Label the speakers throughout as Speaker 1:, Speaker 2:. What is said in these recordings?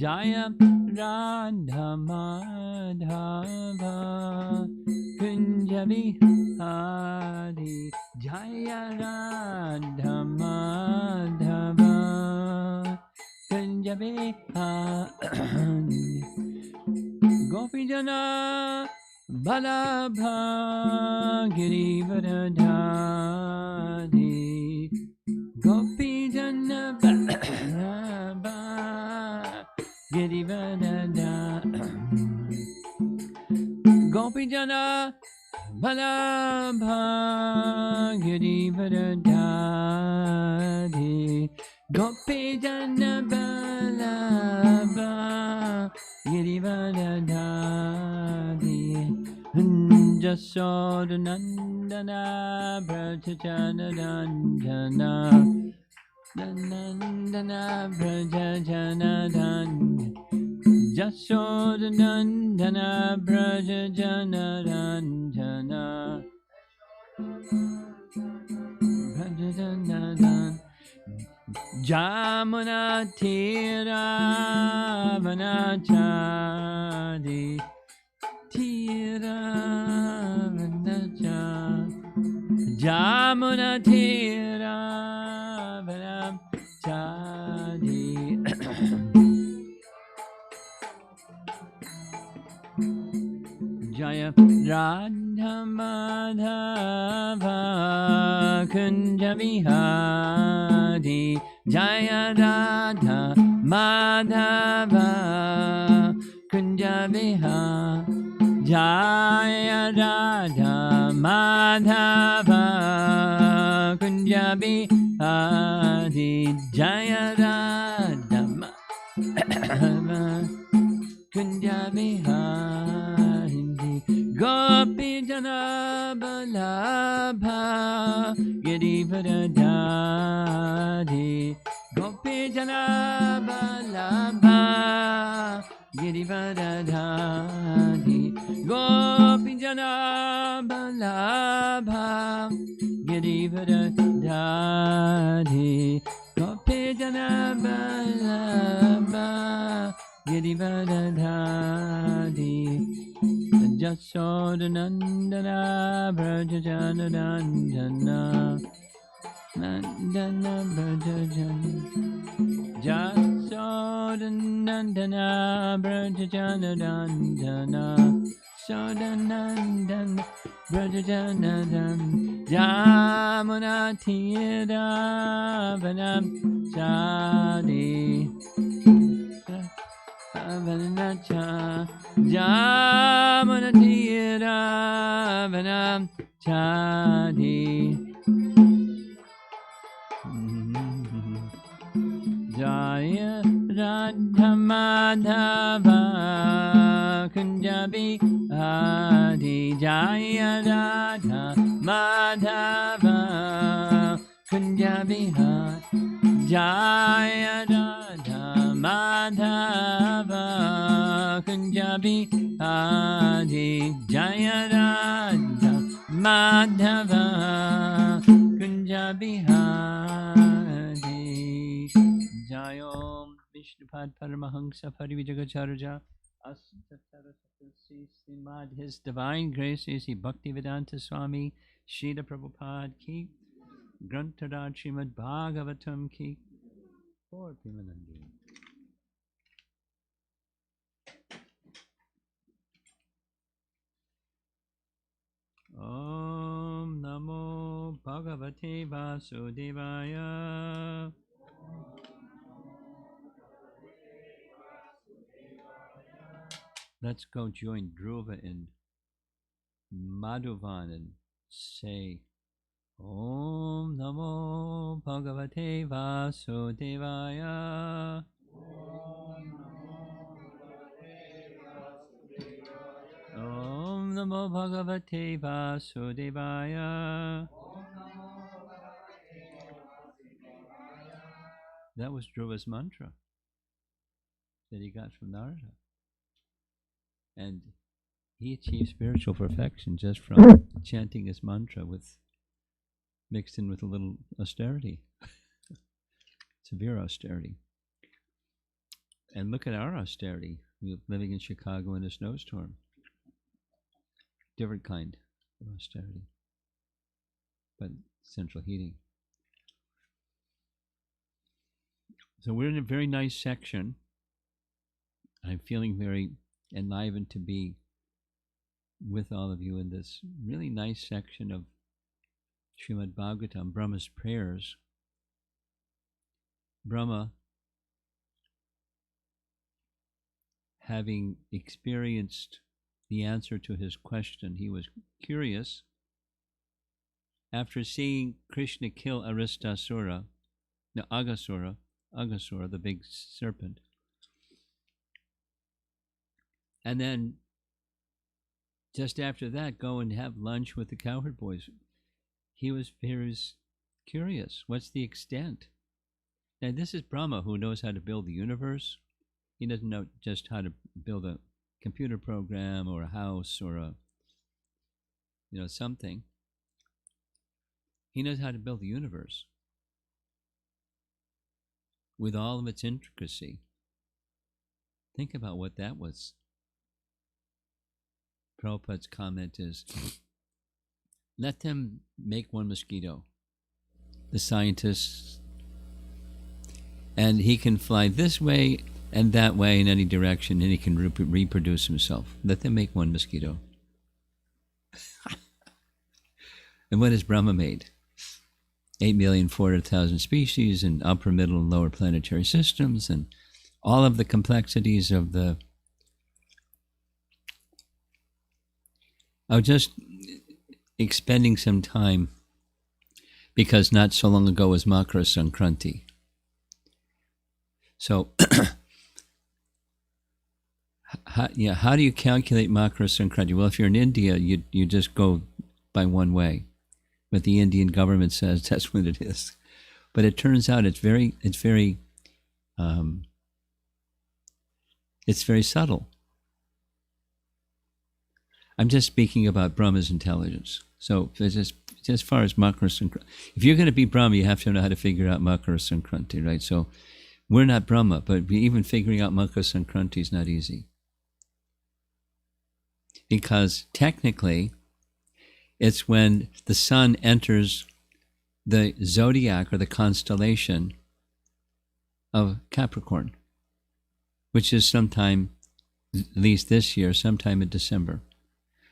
Speaker 1: Jaya Radha Madhava Kunja Bihari Jaya Radha Madhava Kunja Bihari Gopijana Balabha Girivardhari Gopijana Balabha Girivardhari Gopijana Balabha Girivardhari Gopijana Balabha Girivardhari Jasodanandana Brajajana Dandana Dandana Brajajana Dandana Jasodanandana Brajajana Dandana Brajajana Dandana Jamuna Tira Vanachadi Tira Vanachadi Jamuna Tira Vanachadi Jaya Radha Madhava Kunja Vihari Jaya Radha Madhava Kunja Vihari Jaya Radha Madhava Kunja Vihari Jaya Radha Madhava Kunja Vihari Gopi Jana Balabha Girivardhari Gopi Jana Balabha Girivardhari Gopi Jana Balabha Girivardhari Gopi Jana Balabha Girivardhari Jasodanandana Brajajana Dandana Nandana Brajajana Jasodanandana Brajajana Dandana Sodanandana Brajajana Dandana Jamuna Tira Vanam Chadi Vanacha Jamuna Tira Vanam Chadi Jaya Radha Madhava Kunja Bihari Jaya Radha Madhava Kunja Bihari Jaya Radha Madhava Kunja Bihari Jaya Radha Madhava Kunja Bihari Jayom Vishnupad Paramahansa Parivijagacharya Asatarasatasi Srimad His Divine Grace A.C. Bhaktivedanta Swami Srila Prabhupada Ki Grantharaj Srimad Bhagavatam Ki for Pimanandi. Om Namo Bhagavate Vasudevaya. Let's go join Dhruva and Madhuvan and say Om Namo Bhagavate Vasudevaya. Om Namo Bhagavate Vasudevaya. That was Dhruva's mantra that he got from Narada. And he achieved spiritual perfection just from chanting his mantra with mixed in with a little austerity, severe austerity. And look at our austerity. We're living in Chicago in a snowstorm. Different kind of austerity, but central heating. So we're in a very nice section. I'm feeling very enlivened to be with all of you in this really nice section of Srimad Bhagavatam, Brahma's prayers. Brahma, having experienced the answer to his question, he was curious. After seeing Krishna kill Agasura, the big serpent, and then just after that go and have lunch with the cowherd boys, he was curious. What's the extent? Now this is Brahma, who knows how to build the universe. He doesn't know just how to build a computer program or a house or a something. He knows how to build the universe with all of its intricacy. Think about what that was. Prabhupada's comment is, let them make one mosquito, the scientists, and he can fly this way and that way in any direction, and he can reproduce himself. Let them make one mosquito. And what has Brahma made? 8,400,000 species and upper, middle, and lower planetary systems, and all of the complexities of the... I was just expending some time, because not so long ago was Makara Sankranti. So, how do you calculate Makara Sankranti? Well, if you're in India, you just go by one way. But the Indian government says that's what it is. But it turns out it's very subtle. I'm just speaking about Brahma's intelligence. So just as far as Makara Sankranti, if you're going to be Brahma, you have to know how to figure out Makara Sankranti, right? So we're not Brahma, but even figuring out Makara Sankranti is not easy. Because technically, it's when the sun enters the zodiac or the constellation of Capricorn, which is sometime, at least this year, sometime in December.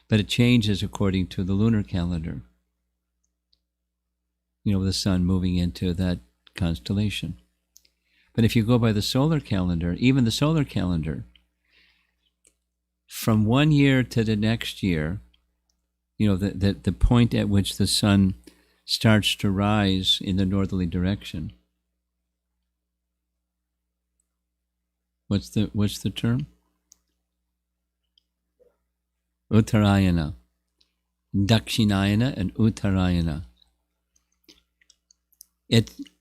Speaker 1: But it changes according to the lunar calendar. The sun moving into that constellation. But if you go by the solar calendar, even the solar calendar, from one year to the next year, the point at which the sun starts to rise in the northerly direction. What's the term? Uttarayana. Dakshinayana and Uttarayana.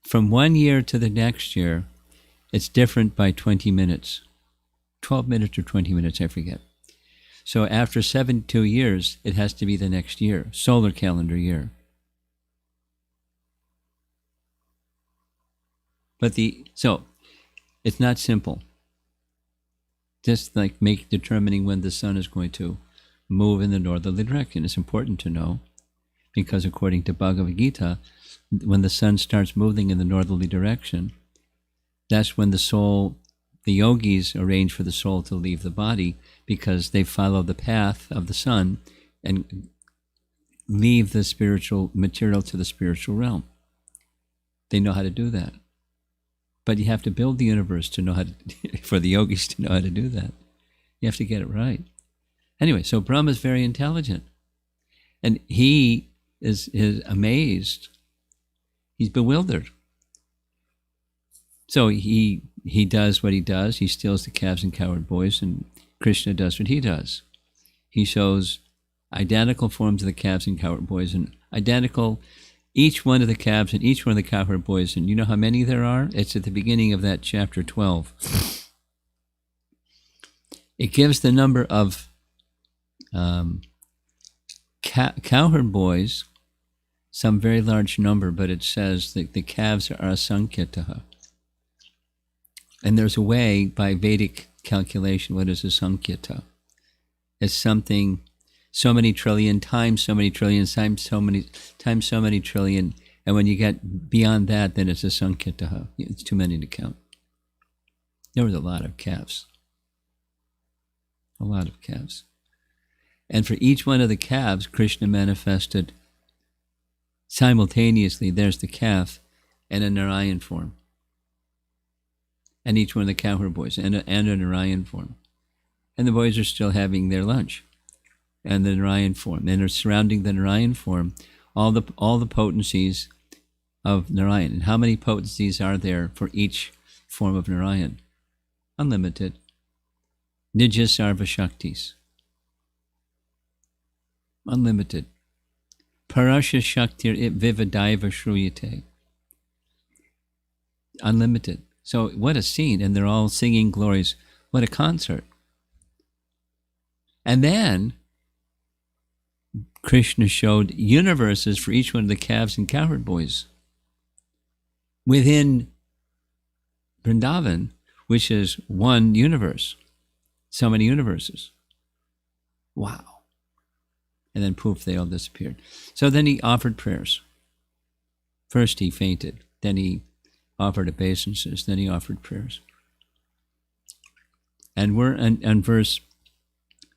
Speaker 1: From one year to the next year, it's different by 20 minutes. 12 minutes or 20 minutes, I forget. So after 72 years, it has to be the next year, solar calendar year. So it's not simple. Just like determining when the sun is going to move in the northerly direction. It's important to know, because according to Bhagavad Gita, when the sun starts moving in the northerly direction, that's when the yogis arrange for the soul to leave the body, because they follow the path of the sun and leave the spiritual material to the spiritual realm. They know how to do that. But you have to build the universe to know how to, for the yogis to know how to do that. You have to get it right. Anyway, so Brahma is very intelligent. And he is amazed. He's bewildered. So he does what he does. He steals the calves and cowherd boys, and Krishna does what he does. He shows identical forms of the calves and cowherd boys, and identical, each one of the calves and each one of the cowherd boys. And you know how many there are? It's at the beginning of that chapter 12. It gives the number of cowherd boys, some very large number, but it says that the calves are asankhataha. And there's a way, by Vedic calculation, what is a Sankhya? It's something, so many trillion times so many trillion times so many trillion. And when you get beyond that, then it's a Sankhya. It's too many to count. There was a lot of calves. A lot of calves. And for each one of the calves, Krishna manifested simultaneously. There's the calf and a Narayan form. And each one of the cowherd boys and a Narayan form. And the boys are still having their lunch. And the Narayan form. And are surrounding the Narayan form all the potencies of Narayan. And how many potencies are there for each form of Narayan? Unlimited. Nijya Sarva Shaktis. Unlimited. Parasya Shaktir it Vivadaiva Shruyate. Unlimited. So what a scene. And they're all singing glories. What a concert. And then Krishna showed universes for each one of the calves and cowherd boys within Vrindavan, which is one universe. So many universes. Wow. And then poof, they all disappeared. So then he offered prayers. First he fainted. Then he offered obeisances. Then he offered prayers. And we're on verse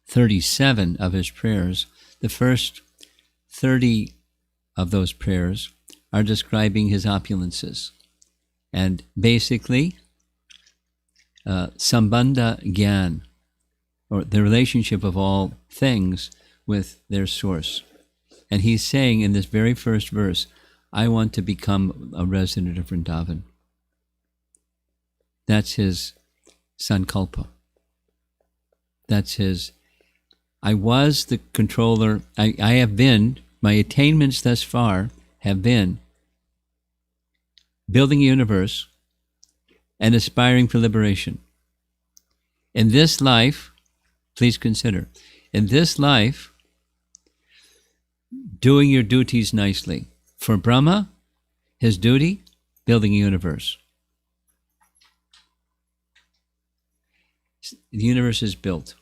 Speaker 1: 37 of his prayers. The first 30 of those prayers are describing his opulences. And basically, Sambandha Gyan, or the relationship of all things with their source. And he's saying in this very first verse, I want to become a resident of Vrindavan. That's his sankalpa. That's his, I was the controller, I have been, my attainments thus far have been building a universe and aspiring for liberation. In this life, please consider, in this life, doing your duties nicely. For Brahma, his duty, building a universe. The universe is built.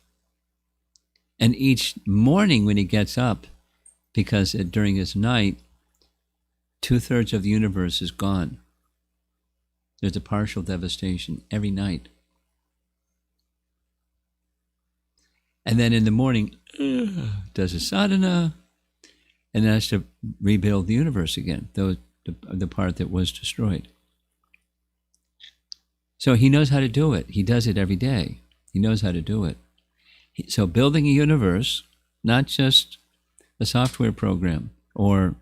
Speaker 1: And each morning when he gets up, because during his night, 2/3 of the universe is gone. There's a partial devastation every night. And then in the morning, does a sadhana, and has to rebuild the universe again, the part that was destroyed. So he knows how to do it. He does it every day. He knows how to do it. So building a universe, not just a software program or,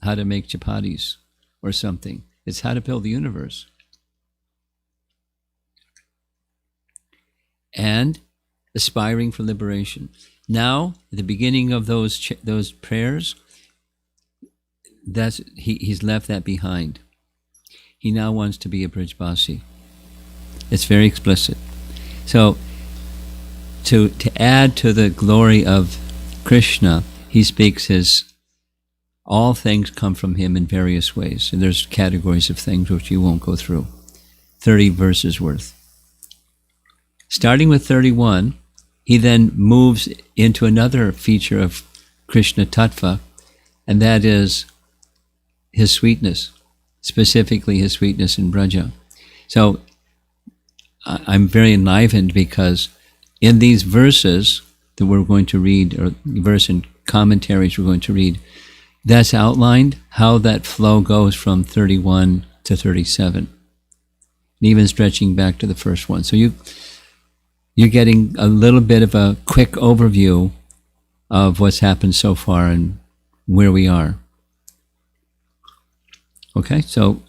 Speaker 1: how to make chapatis or something. It's how to build the universe. And aspiring for liberation. Now, at the beginning of those prayers, he's left that behind. He now wants to be a Brijbasi. It's very explicit. So, to add to the glory of Krishna, he speaks all things come from him in various ways. And there's categories of things which you won't go through. 30 verses worth. Starting with 31, he then moves into another feature of Krishna Tattva, and that is his sweetness, specifically his sweetness in Braja. So I'm very enlivened because in these verses that we're going to read, or verse and commentaries we're going to read, that's outlined how that flow goes from 31 to 37, and even stretching back to the first one. So you're getting a little bit of a quick overview of what's happened so far and where we are. Okay, so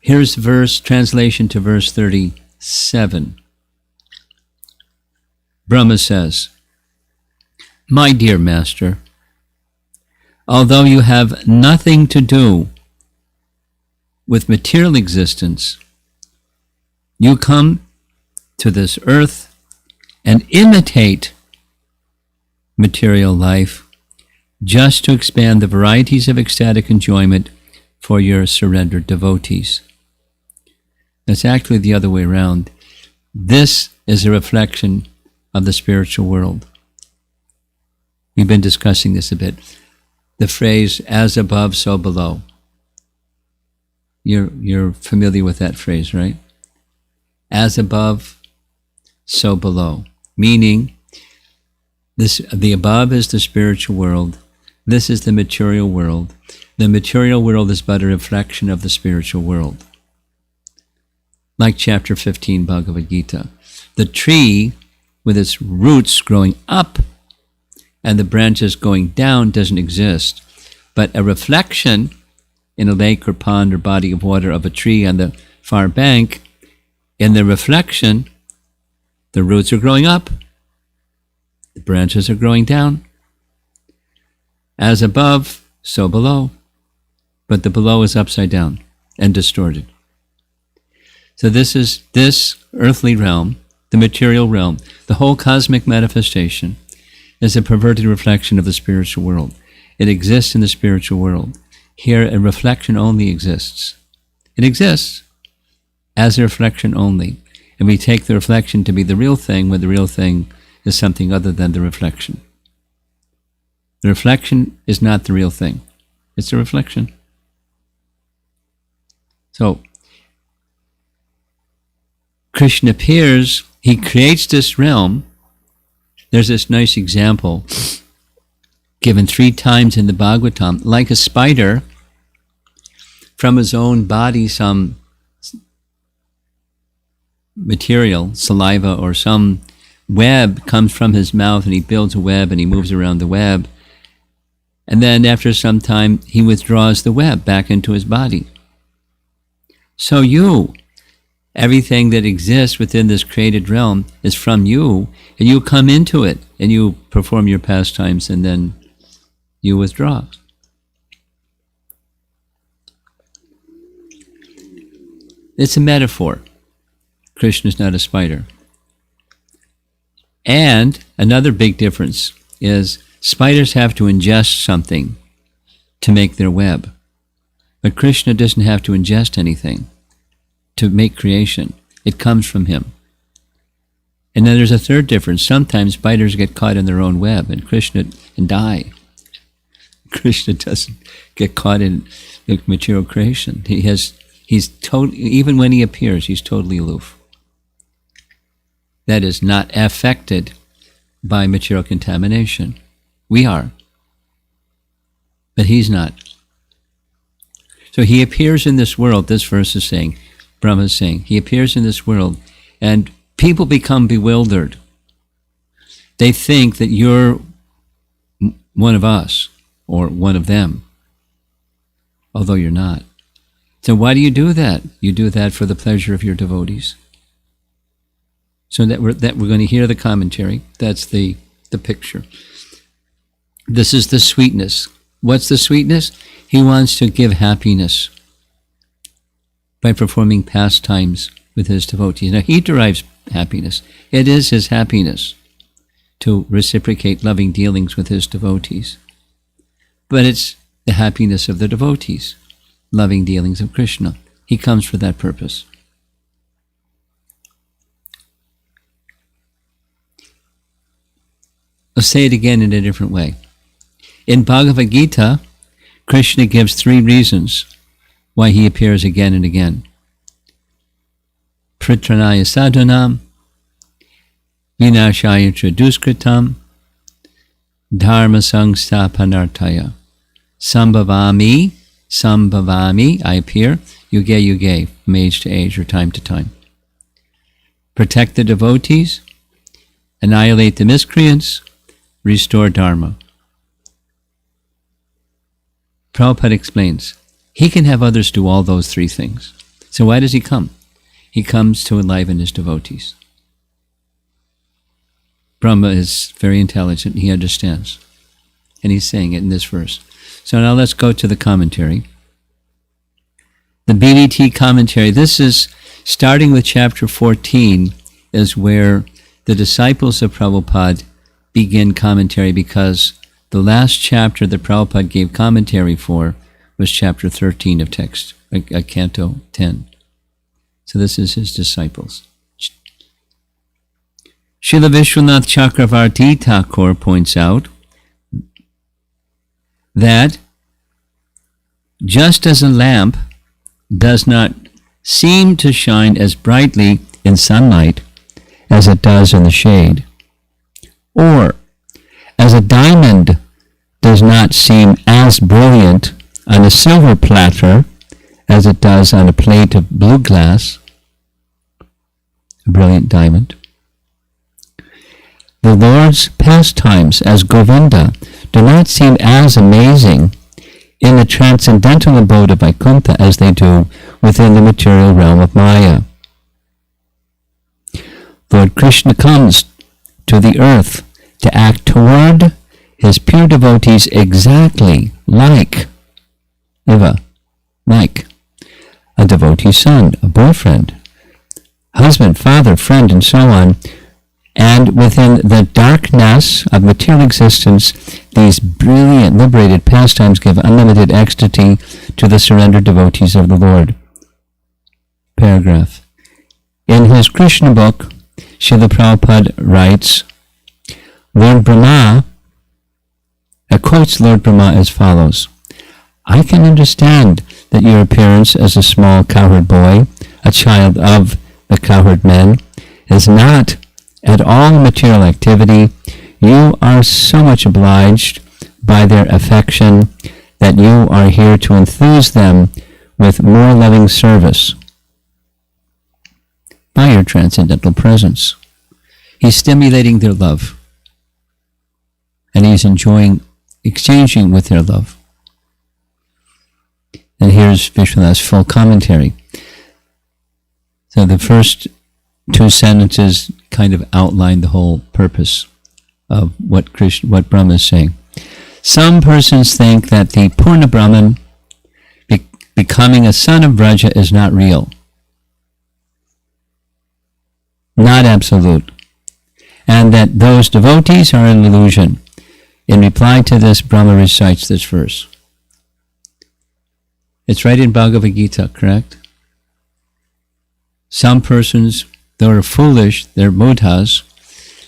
Speaker 1: here's translation to verse 37. Brahma says, My dear master, although you have nothing to do with material existence, you come to this earth and imitate material life just to expand the varieties of ecstatic enjoyment for your surrendered devotees. It's actually the other way around. This is a reflection of the spiritual world. We've been discussing this a bit. The phrase, as above, so below. You're familiar with that phrase, right? As above, so below. Meaning, the above is the spiritual world. This is the material world. The material world is but a reflection of the spiritual world. Like chapter 15 Bhagavad Gita. The tree, with its roots growing up and the branches going down, doesn't exist. But a reflection in a lake or pond or body of water of a tree on the far bank, in the reflection, the roots are growing up, the branches are growing down. As above, so below. But the below is upside down and distorted. So this earthly realm, the material realm, the whole cosmic manifestation is a perverted reflection of the spiritual world. It exists in the spiritual world. Here, a reflection only exists. It exists as a reflection only. And we take the reflection to be the real thing when the real thing is something other than the reflection. The reflection is not the real thing. It's a reflection. So, Krishna appears, he creates this realm. There's this nice example given 3 times in the Bhagavatam. Like a spider, from his own body, some material, saliva or some web comes from his mouth, and he builds a web and he moves around the web. And then after some time, he withdraws the web back into his body. So everything that exists within this created realm is from you, and you come into it, and you perform your pastimes, and then you withdraw. It's a metaphor. Krishna is not a spider. And another big difference is spiders have to ingest something to make their web. But Krishna doesn't have to ingest anything to make creation. It comes from him. And then there's a third difference. Sometimes spiders get caught in their own web and die. Krishna doesn't get caught in the material creation. He's totally, even when he appears, he's totally aloof. That is, not affected by material contamination. We are. But he's not. So he appears in this world, this verse is saying, Brahma is saying, he appears in this world, and people become bewildered. They think that you're one of us, or one of them, although you're not. So why do you do that? You do that for the pleasure of your devotees. So that we're going to hear the commentary. That's the picture. This is the sweetness. What's the sweetness? He wants to give happiness by performing pastimes with his devotees. Now, he derives happiness. It is his happiness to reciprocate loving dealings with his devotees. But it's the happiness of the devotees, loving dealings of Krishna. He comes for that purpose. I'll say it again in a different way. In Bhagavad Gita, Krishna gives 3 reasons why he appears again and again. Pritranaya sadhanam, vinashaya duskritam, dharma sangsthapanartaya. Sambhavami, I appear, yuge, from age to age or time to time. Protect the devotees, annihilate the miscreants, restore dharma. Prabhupada explains, he can have others do all those 3 things. So why does he come? He comes to enliven his devotees. Brahma is very intelligent, he understands. And he's saying it in this verse. So now let's go to the commentary. The BDT commentary, this is starting with chapter 14, is where the disciples of Prabhupada begin commentary, because the last chapter that Prabhupada gave commentary for was chapter 13 of text, Canto 10. So this is his disciples. Srila Vishwanath Chakravarti Thakur points out that just as a lamp does not seem to shine as brightly in sunlight as it does in the shade, or as a diamond does not seem as brilliant on a silver platter as it does on a plate of blue glass, a brilliant diamond, the Lord's pastimes as Govinda do not seem as amazing in the transcendental abode of Vaikuntha as they do within the material realm of Maya. Lord Krishna comes to the earth to act toward his pure devotees exactly like a devotee's son, a boyfriend, husband, father, friend, and so on. And within the darkness of material existence, these brilliant, liberated pastimes give unlimited ecstasy to the surrendered devotees of the Lord. Paragraph. In his Krishna book, Srila Prabhupada writes, Lord Brahma, quotes Lord Brahma as follows: I can understand that your appearance as a small cowherd boy, a child of the cowherd men, is not at all material activity. You are so much obliged by their affection that you are here to enthuse them with more loving service by your transcendental presence. He's stimulating their love, and he's exchanging with their love. And here's Vishwanath's full commentary. So the first two sentences kind of outline the whole purpose of what Brahma is saying. Some persons think that the Purna Brahman becoming a son of Vraja is not real, not absolute, and that those devotees are an illusion. In reply to this, Brahma recites this verse. It's right in Bhagavad Gita, correct? Some persons, they are foolish, they're buddhas,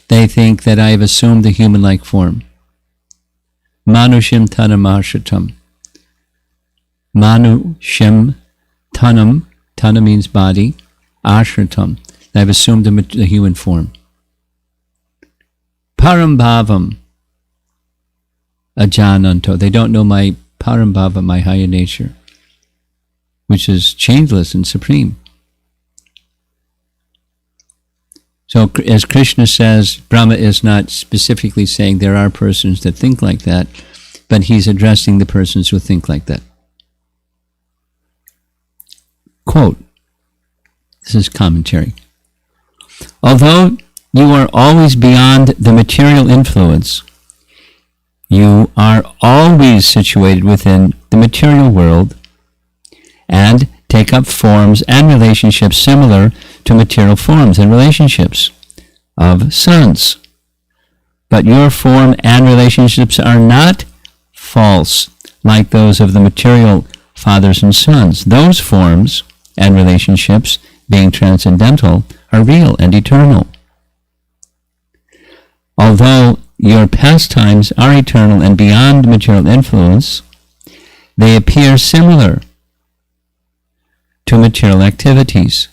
Speaker 1: they think that I have assumed a human-like form. Manushim tanam. Manushim tanam, tana means body, ashratam, I've assumed a human form. Parambhavam ajananto, they don't know my parambhava, my higher nature, which is changeless and supreme. So as Krishna says, Brahma is not specifically saying there are persons that think like that, but he's addressing the persons who think like that. Quote, this is commentary. Although you are always beyond the material influence, you are always situated within the material world and take up forms and relationships similar to material forms and relationships of sons. But your form and relationships are not false like those of the material fathers and sons. Those forms and relationships, being transcendental, are real and eternal. Although your pastimes are eternal and beyond material influence, they appear similar to material activities.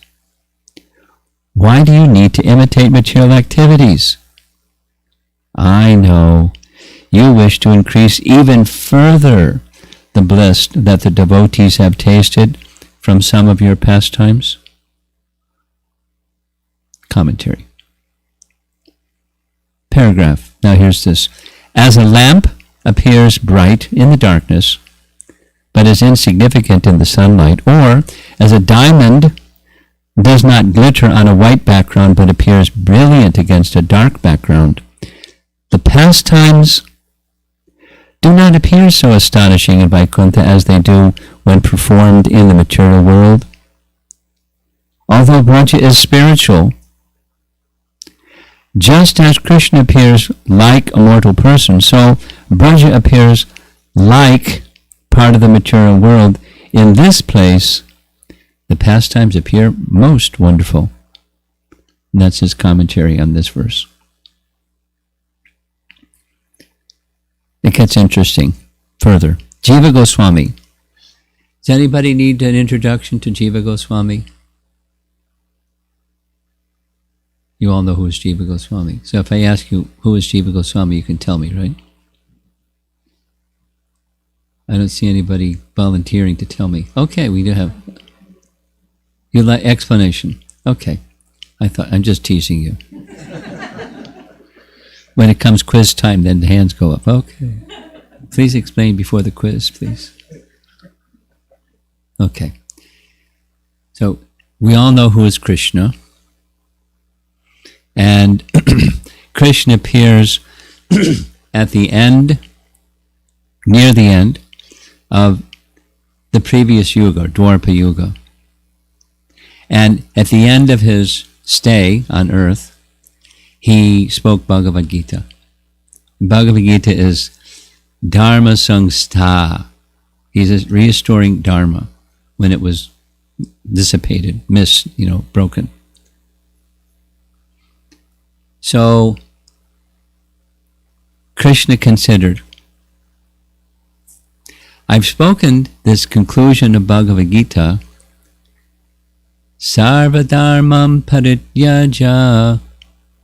Speaker 1: Why do you need to imitate material activities? I know you wish to increase even further the bliss that the devotees have tasted from some of your pastimes. Commentary. Paragraph. Now here's this. As a lamp appears bright in the darkness, but is insignificant in the sunlight, or as a diamond does not glitter on a white background but appears brilliant against a dark background, the pastimes do not appear so astonishing in Vaikuntha as they do when performed in the material world. Although Vraja is spiritual, just as Krishna appears like a mortal person, so Vraja appears like part of the material world. In this place, The pastimes appear most wonderful. And that's his commentary on this verse. It gets interesting further. Jiva Goswami. Does anybody need an introduction to Jiva Goswami? You all know who is Jiva Goswami. So if I ask you who is Jiva Goswami, you can tell me, right? I don't see anybody volunteering to tell me. Okay, we do have. You like explanation? Okay. I'm just teasing you. When it comes quiz time, then the hands go up. Okay. Please explain before the quiz, please. Okay. So we all know who is Krishna. And Krishna appears at the end, near the end of the previous yuga, Dwarpa Yuga. And at the end of his stay on earth, he spoke Bhagavad Gita. Bhagavad Gita is Dharma Sangstha. He's restoring Dharma when it was dissipated, broken. So, Krishna considered, I've spoken this conclusion of Bhagavad Gita, Sarva Dharmam Parityaja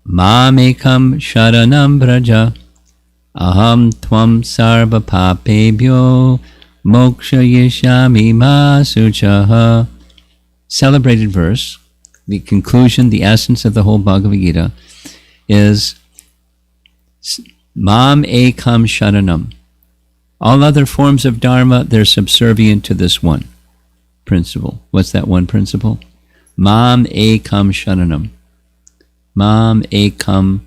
Speaker 1: Mamekam Sharanam Braja Aham Tvam Sarva Papebhyo Moksha Yeshami Masuchaha. Celebrated verse, the conclusion, the essence of the whole Bhagavad Gita is Mam Ekam Sharanam. All other forms of Dharma, they're subservient to this one principle. What's that one principle? Mam Ekam Sharanam. Mam Ekam,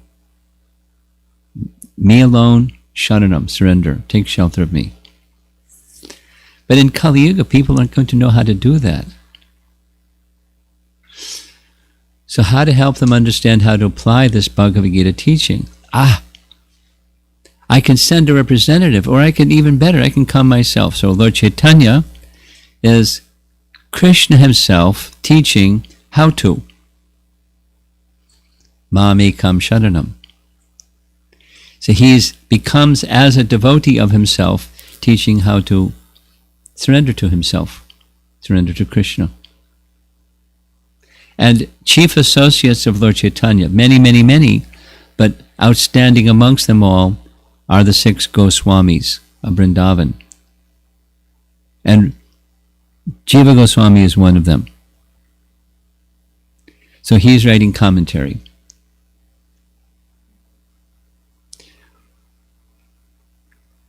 Speaker 1: me alone, Sharanam, surrender, take shelter of me. But in Kali Yuga, people aren't going to know how to do that. So how to help them understand how to apply this Bhagavad Gita teaching? I can send a representative, or I can, even better, I can come myself. So Lord Chaitanya is Krishna himself teaching how to. Mamekam Sharanam. So he becomes, as a devotee of himself, teaching how to surrender to himself, surrender to Krishna. And chief associates of Lord Chaitanya, many, many, many, but outstanding amongst them all are the 6 Goswamis of Vrindavan. And Jiva Goswami is one of them. So he's writing commentary.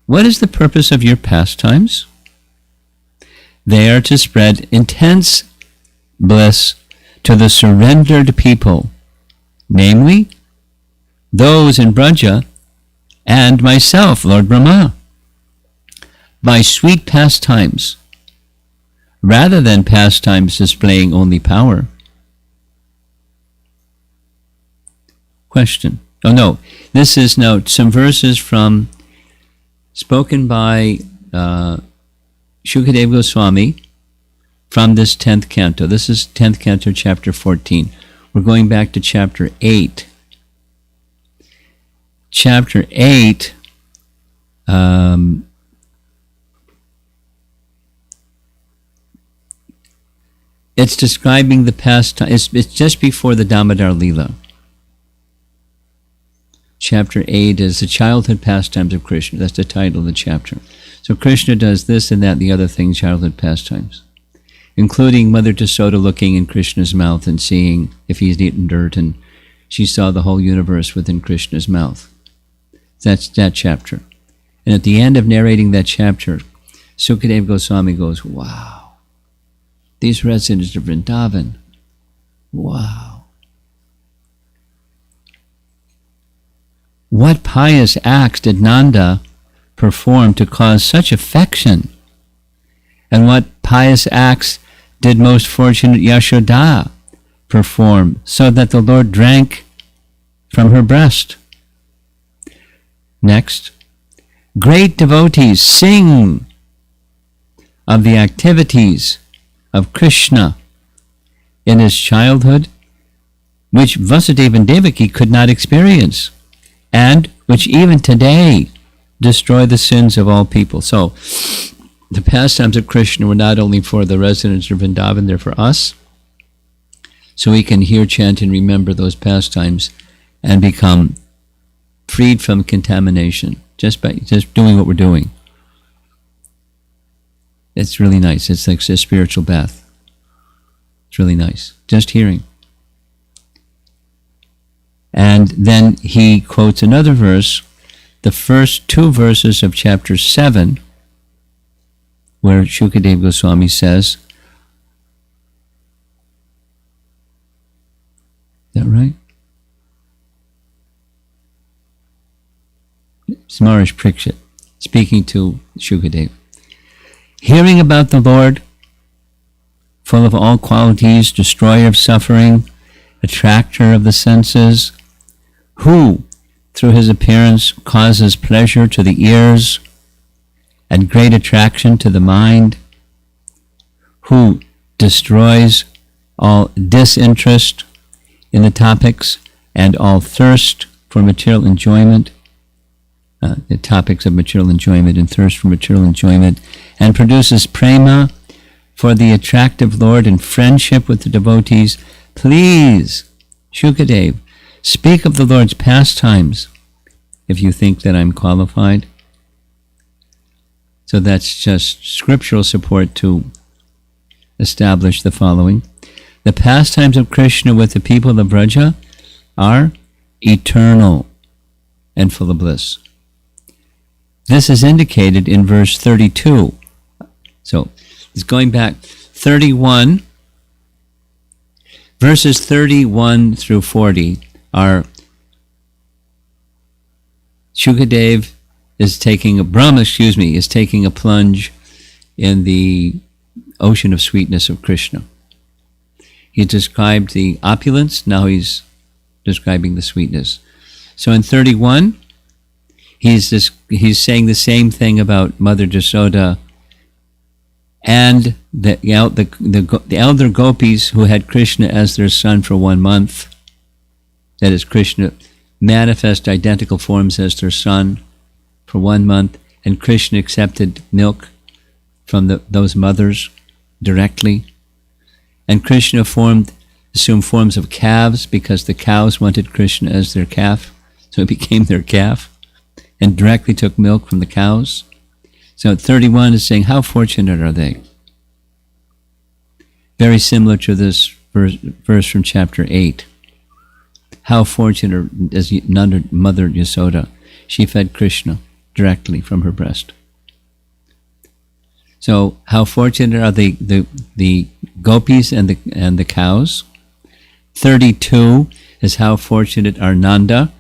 Speaker 1: What is the purpose of your pastimes? They are to spread intense bliss to the surrendered people, namely, those in Braja and myself, Lord Brahma, by sweet pastimes, rather than pastimes displaying only power. Question. Oh no, this is now some verses spoken by Shukadeva Goswami from this 10th canto. This is 10th canto, chapter 14. We're going back to chapter 8. Chapter 8, it's describing the pastime. It's just before the Damodar Leela. Chapter 8 is the childhood pastimes of Krishna. That's the title of the chapter. So Krishna does this and that and the other things, childhood pastimes, including Mother Yasoda looking in Krishna's mouth and seeing if he's eaten dirt, and she saw the whole universe within Krishna's mouth. That's that chapter. And at the end of narrating that chapter, Sukadeva Goswami goes, wow, these residents of Vrindavan, wow. What pious acts did Nanda perform to cause such affection? And what pious acts did most fortunate Yashoda perform so that the Lord drank from her breast? Next, great devotees sing of the activities of Krishna in his childhood, which Vasudeva and Devaki could not experience, and which even today destroy the sins of all people. So, the pastimes of Krishna were not only for the residents of Vrindavan, they're for us, so we can hear, chant, and remember those pastimes and become freed from contamination just by doing what we're doing. It's really nice. It's like a spiritual bath. It's really nice. Just hearing. And then he quotes another verse, the first two verses of chapter 7, where Shukadeva Goswami says, is that right? Samarish Prikshit, speaking to Shukadeva. Hearing about the Lord, full of all qualities, destroyer of suffering, attractor of the senses, who, through his appearance, causes pleasure to the ears and great attraction to the mind, who destroys all disinterest in the topics and all thirst for material enjoyment, the topics of material enjoyment and thirst for material enjoyment, and produces prema for the attractive Lord and friendship with the devotees. Please, Shukadeva, speak of the Lord's pastimes, if you think that I'm qualified. So that's just scriptural support to establish the following. The pastimes of Krishna with the people of Vraja are eternal and full of bliss. This is indicated in verse 32. So, it's going back 31. Verses 31 through 40 are Shukadeva is taking a plunge in the ocean of sweetness of Krishna. He described the opulence, now he's describing the sweetness. So in 31, he's saying the same thing about Mother Jasoda and the elder gopis who had Krishna as their son for 1 month. That is, Krishna manifest identical forms as their son for 1 month, and Krishna accepted milk from those mothers directly. And Krishna assumed forms of calves because the cows wanted Krishna as their calf, so he became their calf and directly took milk from the cows. So 31 is saying, how fortunate are they? Very similar to this verse from chapter 8. How fortunate is Mother Yasoda. She fed Krishna directly from her breast. So how fortunate are the gopis and the cows? 32 is how fortunate are Nanda,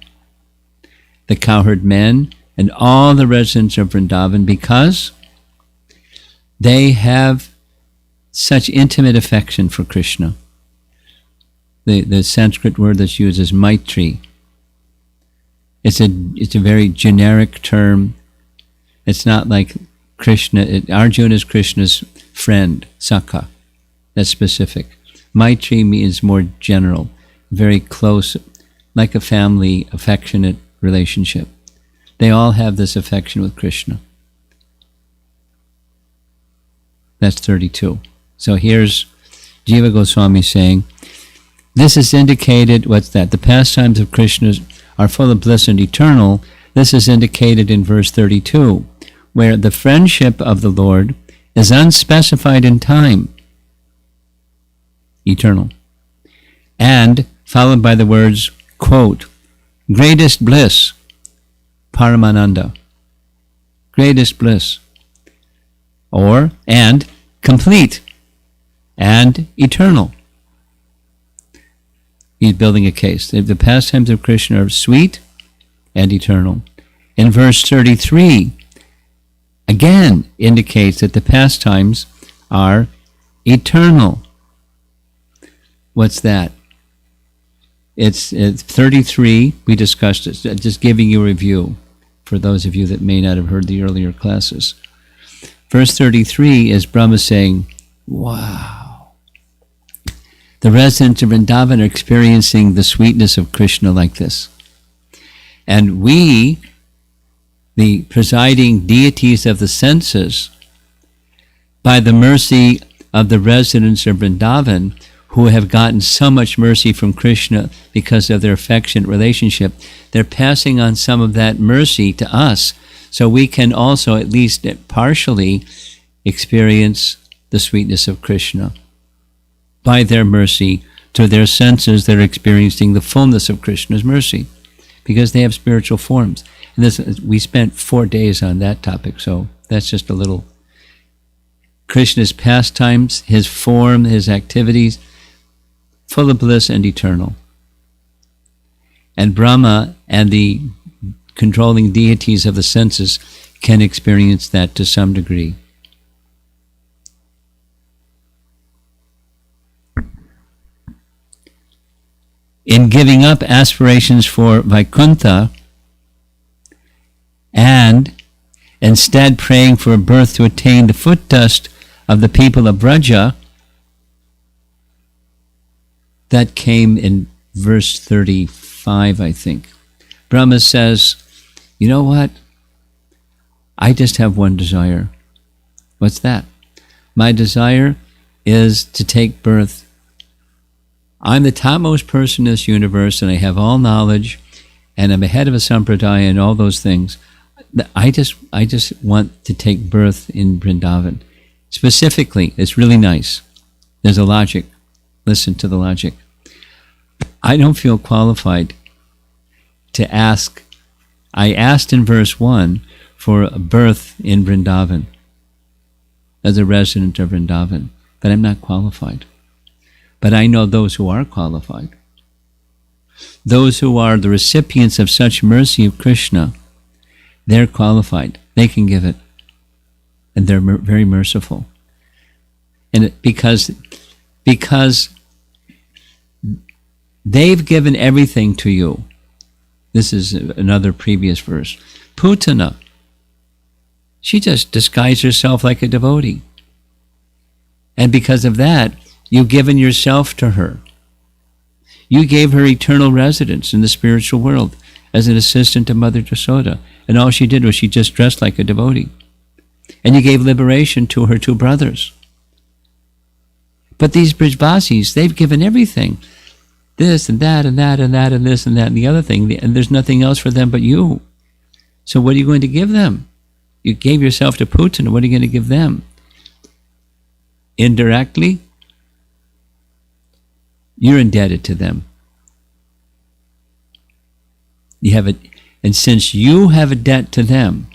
Speaker 1: the cowherd men, and all the residents of Vrindavan, because they have such intimate affection for Krishna. The Sanskrit word that's used is maitri. It's a very generic term. It's not like Krishna. Arjuna is Krishna's friend, Sakha. That's specific. Maitri means more general, very close, like a family, affectionate relationship. They all have this affection with Krishna. That's 32. So here's Jiva Goswami saying, this is indicated, what's that? The pastimes of Krishna are full of bliss and eternal. This is indicated in verse 32, where the friendship of the Lord is unspecified in time, eternal, and followed by the words, quote, greatest bliss, Paramananda, greatest bliss, and complete and eternal. He's building a case. The pastimes of Krishna are sweet and eternal. In verse 33, again indicates that the pastimes are eternal. What's that? It's 33. We discussed it. Just giving you a review for those of you that may not have heard the earlier classes. Verse 33 is Brahma saying, wow, The residents of Vrindavan are experiencing the sweetness of Krishna like this. And we, the presiding deities of the senses, by the mercy of the residents of Vrindavan, who have gotten so much mercy from Krishna because of their affectionate relationship, they're passing on some of that mercy to us, so we can also, at least partially, experience the sweetness of Krishna. By their mercy, to their senses, they're experiencing the fullness of Krishna's mercy, because they have spiritual forms. And this, we spent 4 days on that topic, so that's just a little. Krishna's pastimes, his form, his activities, full of bliss and eternal. And Brahma and the controlling deities of the senses can experience that to some degree. In giving up aspirations for Vaikuntha and instead praying for a birth to attain the foot dust of the people of Braja, that came in verse 35, I think. Brahma says, you know what? I just have one desire. What's that? My desire is to take birth. I'm the topmost person in this universe, and I have all knowledge, and I'm ahead of a sampradaya and all those things. I just want to take birth in Vrindavan. Specifically, it's really nice. There's a logic. Listen to the logic. I don't feel qualified to ask. I asked in verse 1 for a birth in Vrindavan as a resident of Vrindavan, but I'm not qualified. But I know those who are qualified. Those who are the recipients of such mercy of Krishna, they're qualified. They can give it. And they're very merciful. And because they've given everything to you. This is another previous verse. Putana, she just disguised herself like a devotee. And because of that, you've given yourself to her. You gave her eternal residence in the spiritual world as an assistant to Mother Yasoda. And all she did was she just dressed like a devotee. And you gave liberation to her 2 brothers. But these Brijbasis, they've given everything. This and that and that and that and this and that and the other thing. And there's nothing else for them but you. So what are you going to give them? You gave yourself to Putana. What are you going to give them? Indirectly, you're indebted to them. You have and since you have a debt to them,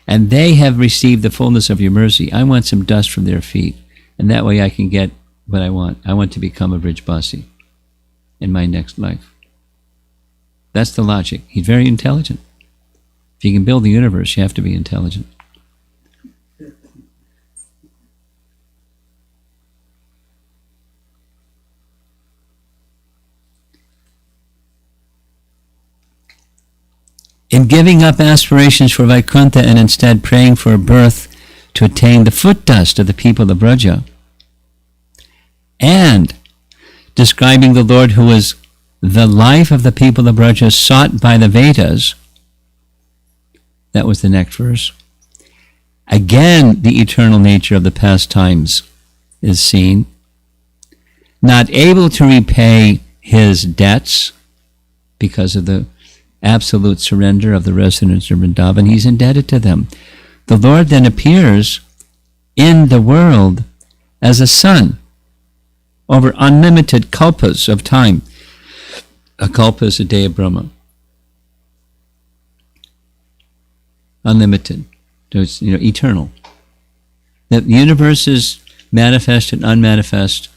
Speaker 1: and they have received the fullness of your mercy, I want some dust from their feet, and that way I can get what I want. I want to become a Brijbasi in my next life. That's the logic. He's very intelligent. If you can build the universe, you have to be intelligent. In giving up aspirations for Vaikuntha and instead praying for a birth to attain the foot dust of the people of Braja, and describing the Lord who is the life of the people of Braja sought by the Vedas, that was the next verse. Again, the eternal nature of the pastimes is seen. Not able to repay his debts because of the absolute surrender of the residents of Vrindavan, he's indebted to them. The Lord then appears in the world as a sun over unlimited kalpas of time. A kalpa is a day of Brahma. Unlimited. So it's, eternal. The universe is manifest and unmanifest.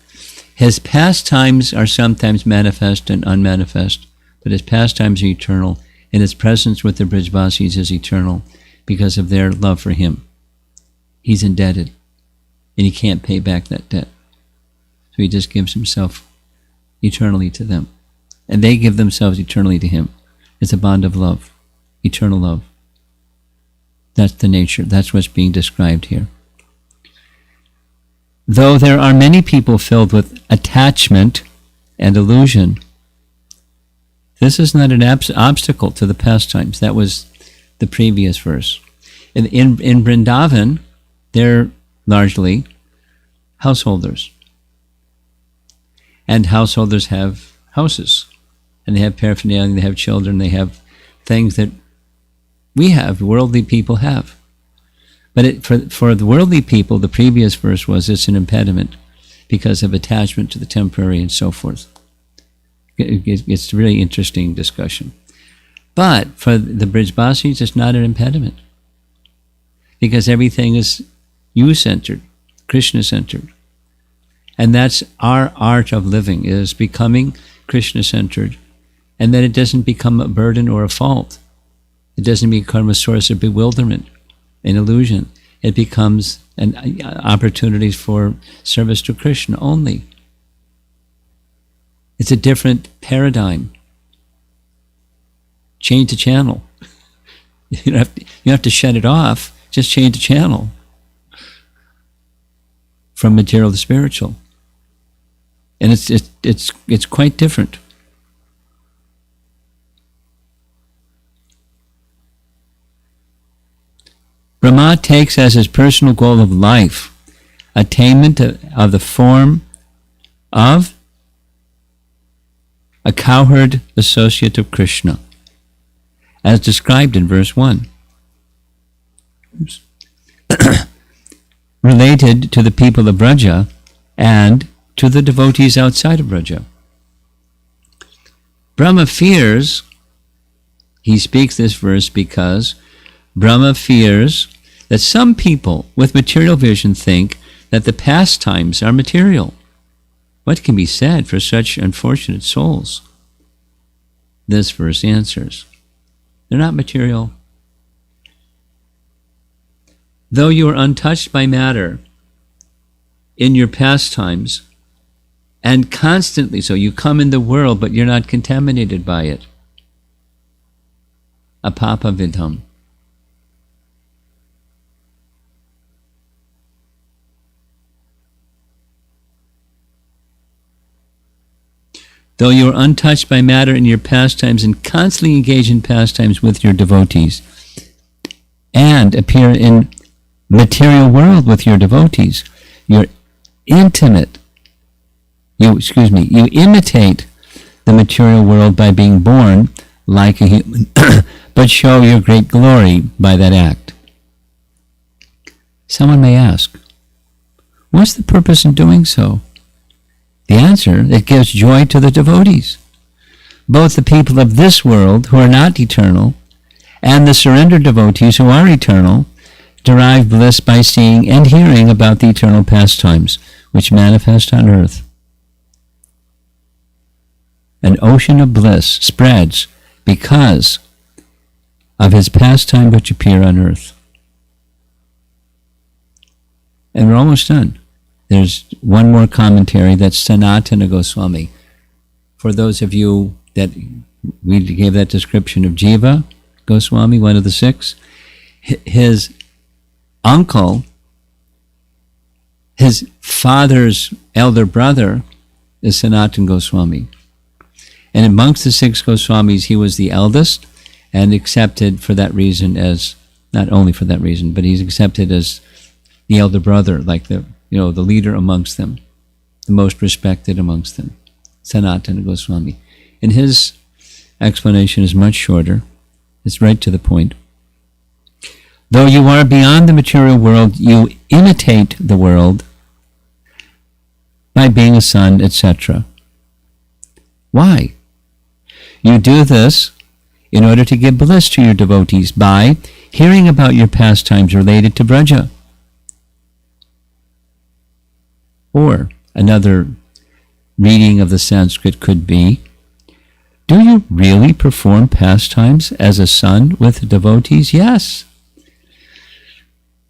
Speaker 1: His pastimes are sometimes manifest and unmanifest, but his pastimes are eternal, and his presence with the Brijbasis is eternal because of their love for him. He's indebted, and he can't pay back that debt. So he just gives himself eternally to them. And they give themselves eternally to him. It's a bond of love, eternal love. That's the nature. That's what's being described here. though there are many people filled with attachment and illusion, this is not an obstacle to the pastimes. That was the previous verse. In Vrindavan, they're largely householders. And householders have houses. And they have paraphernalia, they have children, they have things that we have, worldly people have. But for the worldly people, the previous verse was it's an impediment because of attachment to the temporary and so forth. It's a really interesting discussion. But for the Brijbasis, it's not an impediment because everything is you-centered, Krishna-centered. And that's our art of living, is becoming Krishna-centered, and that it doesn't become a burden or a fault. It doesn't become a source of bewilderment and illusion. It becomes an opportunity for service to Krishna only. It's a different paradigm. Change the channel. You don't have to shut it off. Just change the channel from material to spiritual, and it's quite different. Brahma takes as his personal goal of life attainment of the form of a cowherd associate of Krishna, as described in verse 1. Related to the people of Braja and to the devotees outside of Braja. Brahma fears, he speaks this verse because Brahma fears that some people with material vision think that the pastimes are material. What can be said for such unfortunate souls? This verse answers. They're not material. Though you are untouched by matter in your pastimes, and constantly so, you come in the world, but you're not contaminated by it. Apapa vidham. Though you are untouched by matter in your pastimes and constantly engage in pastimes with your devotees, and appear in material world with your devotees, you're intimate. You imitate the material world by being born like a human, but show your great glory by that act. Someone may ask, what's the purpose in doing so? The answer, it gives joy to the devotees, both the people of this world who are not eternal and the surrendered devotees who are eternal derive bliss by seeing and hearing about the eternal pastimes which manifest on earth. An ocean of bliss spreads because of his pastime which appear on earth. And we're almost done. There's one more commentary, that's Sanatana Goswami. For those of you that we gave that description of Jiva Goswami, one of the six, his uncle, his father's elder brother, is Sanatana Goswami. And amongst the six Goswamis, he was the eldest and accepted for that reason as, not only for that reason, but he's accepted as the elder brother, like the leader amongst them, the most respected amongst them, Sanatana Goswami. And his explanation is much shorter. It's right to the point. Though you are beyond the material world, you imitate the world by being a son, etc. Why? You do this in order to give bliss to your devotees by hearing about your pastimes related to Braja. Or another reading of the Sanskrit could be, do you really perform pastimes as a son with devotees? Yes.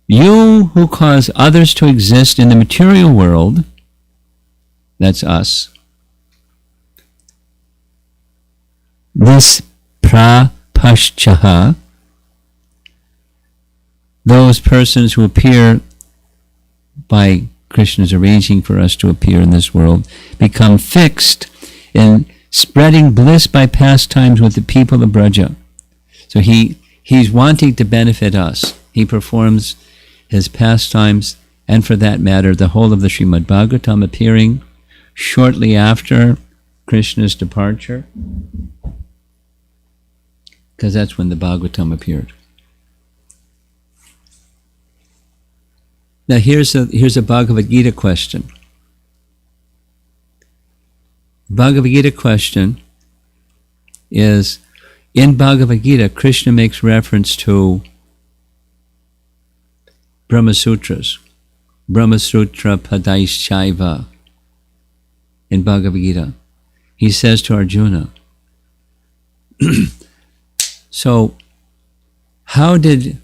Speaker 1: You who cause others to exist in the material world, that's us, this prapaschyaha, those persons who appear by Krishna is arranging for us to appear in this world, become fixed in spreading bliss by pastimes with the people of Braja. So he's wanting to benefit us. He performs his pastimes, and for that matter, the whole of the Srimad Bhagavatam, appearing shortly after Krishna's departure, because that's when the Bhagavatam appeared. Now here's a Bhagavad Gita question. Bhagavad Gita question is, in Bhagavad Gita, Krishna makes reference to Brahma Sutras, Brahma Sutra Padaishchaiva. In Bhagavad Gita, he says to Arjuna, so how did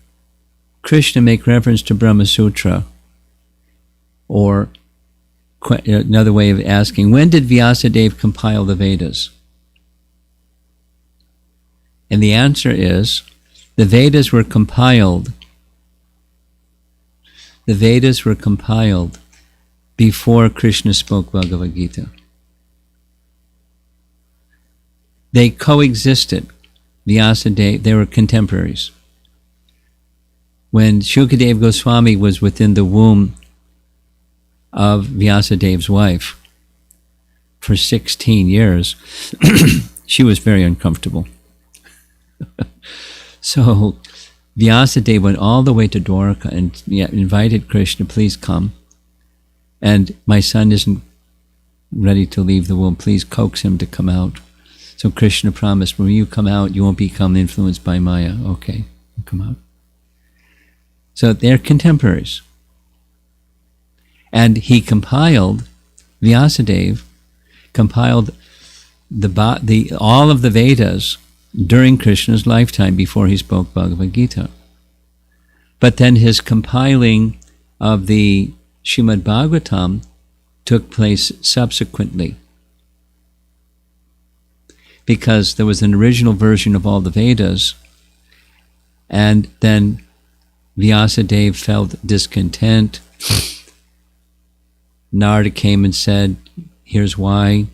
Speaker 1: Krishna make reference to Brahma Sutra? Or another way of asking, when did Vyasadeva compile the Vedas? And the answer is, the Vedas were compiled. The Vedas were compiled before Krishna spoke Bhagavad Gita. They coexisted. Vyasadeva, they were contemporaries. When Shukadeva Goswami was within the womb of Vyasadeva's wife for 16 years, she was very uncomfortable. So Vyasadeva went all the way to Dwarka and invited Krishna, please come. And my son isn't ready to leave the womb. Please coax him to come out. So Krishna promised, when you come out, you won't become influenced by Maya. Okay, come out. So they're contemporaries. And he compiled, Vyasadeva compiled all of the Vedas during Krishna's lifetime before he spoke Bhagavad Gita. But then his compiling of the Srimad Bhagavatam took place subsequently, because there was an original version of all the Vedas, and then Vyasadeva felt discontent. Narada came and said, here's why.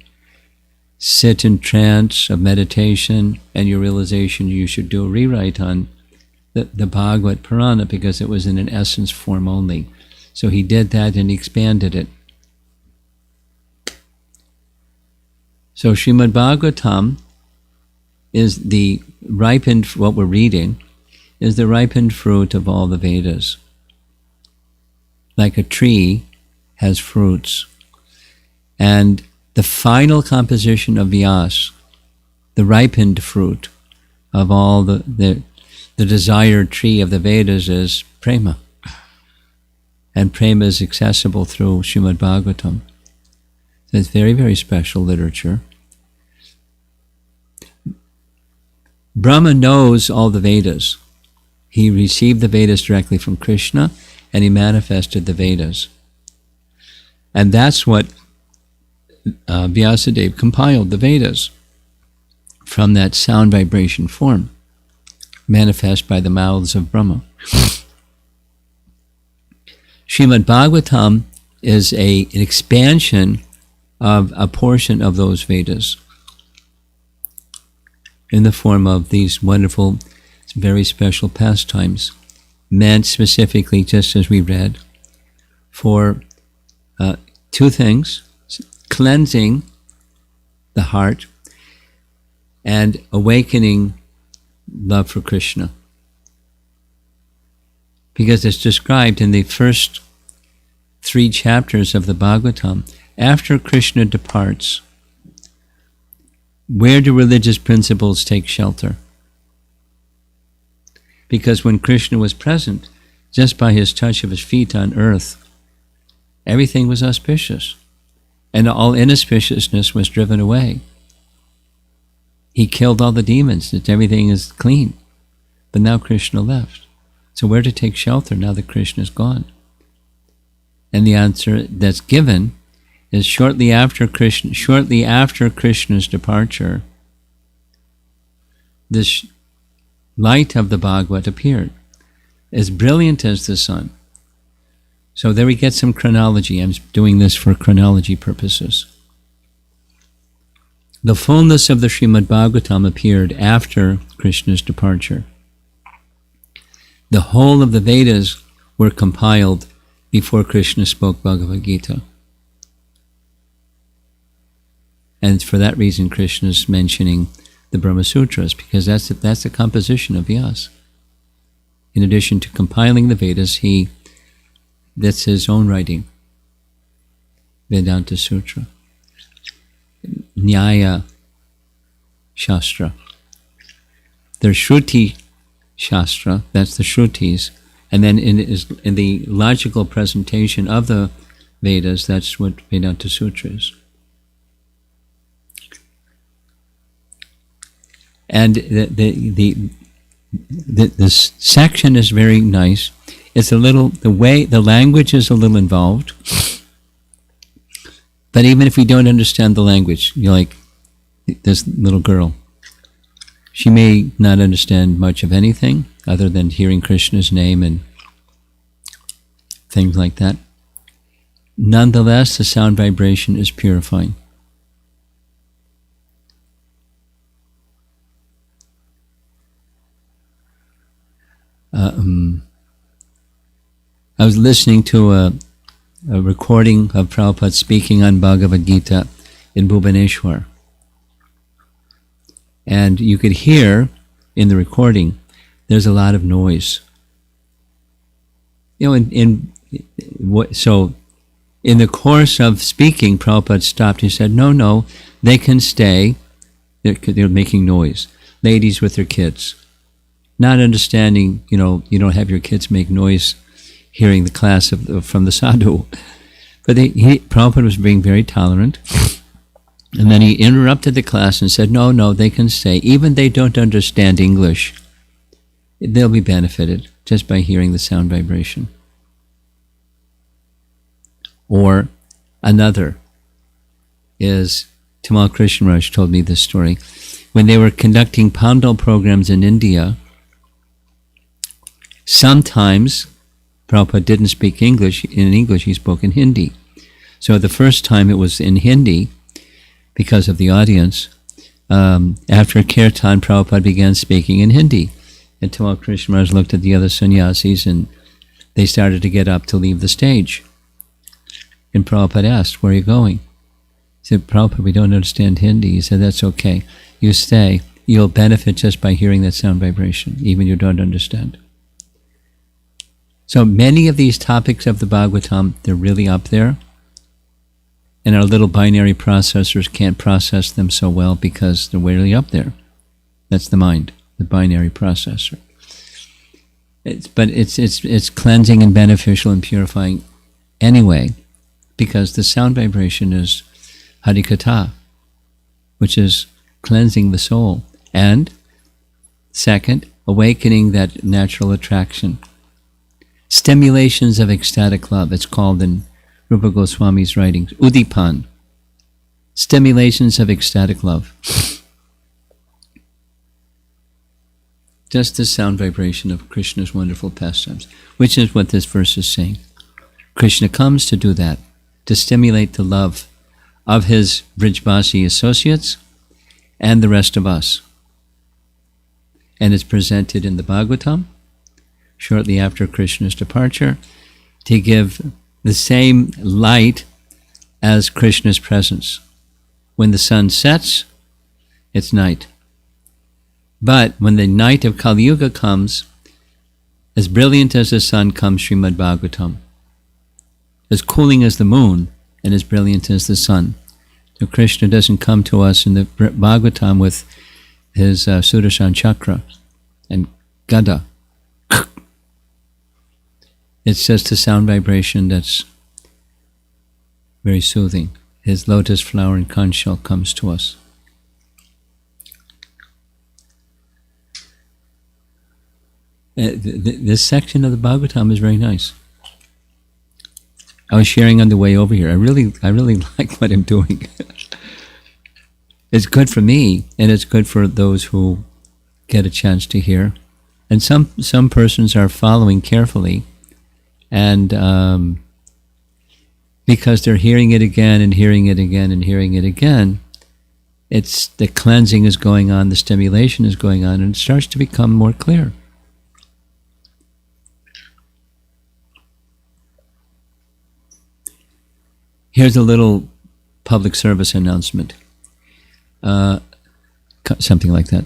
Speaker 1: Sit in trance of meditation and your realization you should do a rewrite on the Bhagavad Purana, because it was in an essence form only. So he did that and he expanded it. So Srimad Bhagavatam is the ripened, what we're reading, is the ripened fruit of all the Vedas. Like a tree has fruits. And the final composition of Vyas, the ripened fruit of all the desired tree of the Vedas, is prema. And prema is accessible through Srimad Bhagavatam. So it's very, very special literature. Brahma knows all the Vedas. He received the Vedas directly from Krishna, and he manifested the Vedas. And that's what Vyasadeva compiled, the Vedas, from that sound vibration form, manifest by the mouths of Brahma. Srimad Bhagavatam is an expansion of a portion of those Vedas in the form of these wonderful, very special pastimes, meant specifically, just as we read, for two things: cleansing the heart and awakening love for Krishna. Because it's described in the first 3 chapters of the Bhagavatam, after Krishna departs, where do religious principles take shelter? Because when Krishna was present, just by his touch of his feet on earth, everything was auspicious, and all inauspiciousness was driven away. He killed all the demons, that everything is clean. But now Krishna left. So where to take shelter now that Krishna is gone? And the answer that's given is shortly after Krishna's departure, this light of the Bhagavad appeared, as brilliant as the sun. So there we get some chronology. I'm doing this for chronology purposes. The fullness of the Srimad Bhagavatam appeared after Krishna's departure. The whole of the Vedas were compiled before Krishna spoke Bhagavad Gita. And for that reason, Krishna is mentioning the Brahma Sutras, because that's the composition of Vyasa. In addition to compiling the Vedas, that's his own writing, Vedanta Sutra. Nyaya Shastra. There's Shruti Shastra, that's the Shrutis, and then in the logical presentation of the Vedas, that's what Vedanta Sutra is. And this section is very nice. It's a little, the language is a little involved. But even if we don't understand the language, you're like this little girl. She may not understand much of anything other than hearing Krishna's name and things like that. Nonetheless, the sound vibration is purifying. I was listening to a recording of Prabhupada speaking on Bhagavad Gita in Bhubaneswar. And you could hear in the recording, there's a lot of noise. So in the course of speaking, Prabhupada stopped. He said, no, they can stay. They're making noise. Ladies with their kids. Not understanding, you don't have your kids make noise hearing the class from the sadhu. But Prabhupada was being very tolerant. And then he interrupted the class and said, no, they can stay. Even they don't understand English, they'll be benefited just by hearing the sound vibration. Or another is, Tamal Krishnaraj told me this story. When they were conducting Pandal programs in India, sometimes Prabhupada didn't speak English. In English, he spoke in Hindi. So the first time it was in Hindi, because of the audience. After Kirtan, Prabhupada began speaking in Hindi. And Tamal Krishnaraj looked at the other sannyasis and they started to get up to leave the stage. And Prabhupada asked, where are you going? He said, Prabhupada, we don't understand Hindi. He said, that's okay. You stay. You'll benefit just by hearing that sound vibration, even you don't understand. So many of these topics of the Bhagavatam, they're really up there. And our little binary processors can't process them so well because they're really up there. That's the mind, the binary processor. But it's cleansing and beneficial and purifying anyway, because the sound vibration is Harikatha, which is cleansing the soul. And second, awakening that natural attraction. Stimulations of ecstatic love, it's called in Rupa Goswami's writings, Udipan, stimulations of ecstatic love. Just the sound vibration of Krishna's wonderful pastimes, which is what this verse is saying. Krishna comes to do that, to stimulate the love of his Brijbasi associates and the rest of us. And it's presented in the Bhagavatam, shortly after Krishna's departure, to give the same light as Krishna's presence. When the sun sets, it's night. But when the night of Kali Yuga comes, as brilliant as the sun comes Srimad Bhagavatam. As cooling as the moon and as brilliant as the sun. So Krishna doesn't come to us in the Bhagavatam with his Sudarshan Chakra and Gada. It's just a sound vibration that's very soothing. His lotus flower and conch shell comes to us. This section of the Bhagavatam is very nice. I was sharing on the way over here. I really like what I'm doing. It's good for me, and it's good for those who get a chance to hear. And some persons are following carefully, and because they're hearing it again and hearing it again and hearing it again, it's the cleansing is going on, the stimulation is going on, and it starts to become more clear. Here's a little public service announcement. Something like that.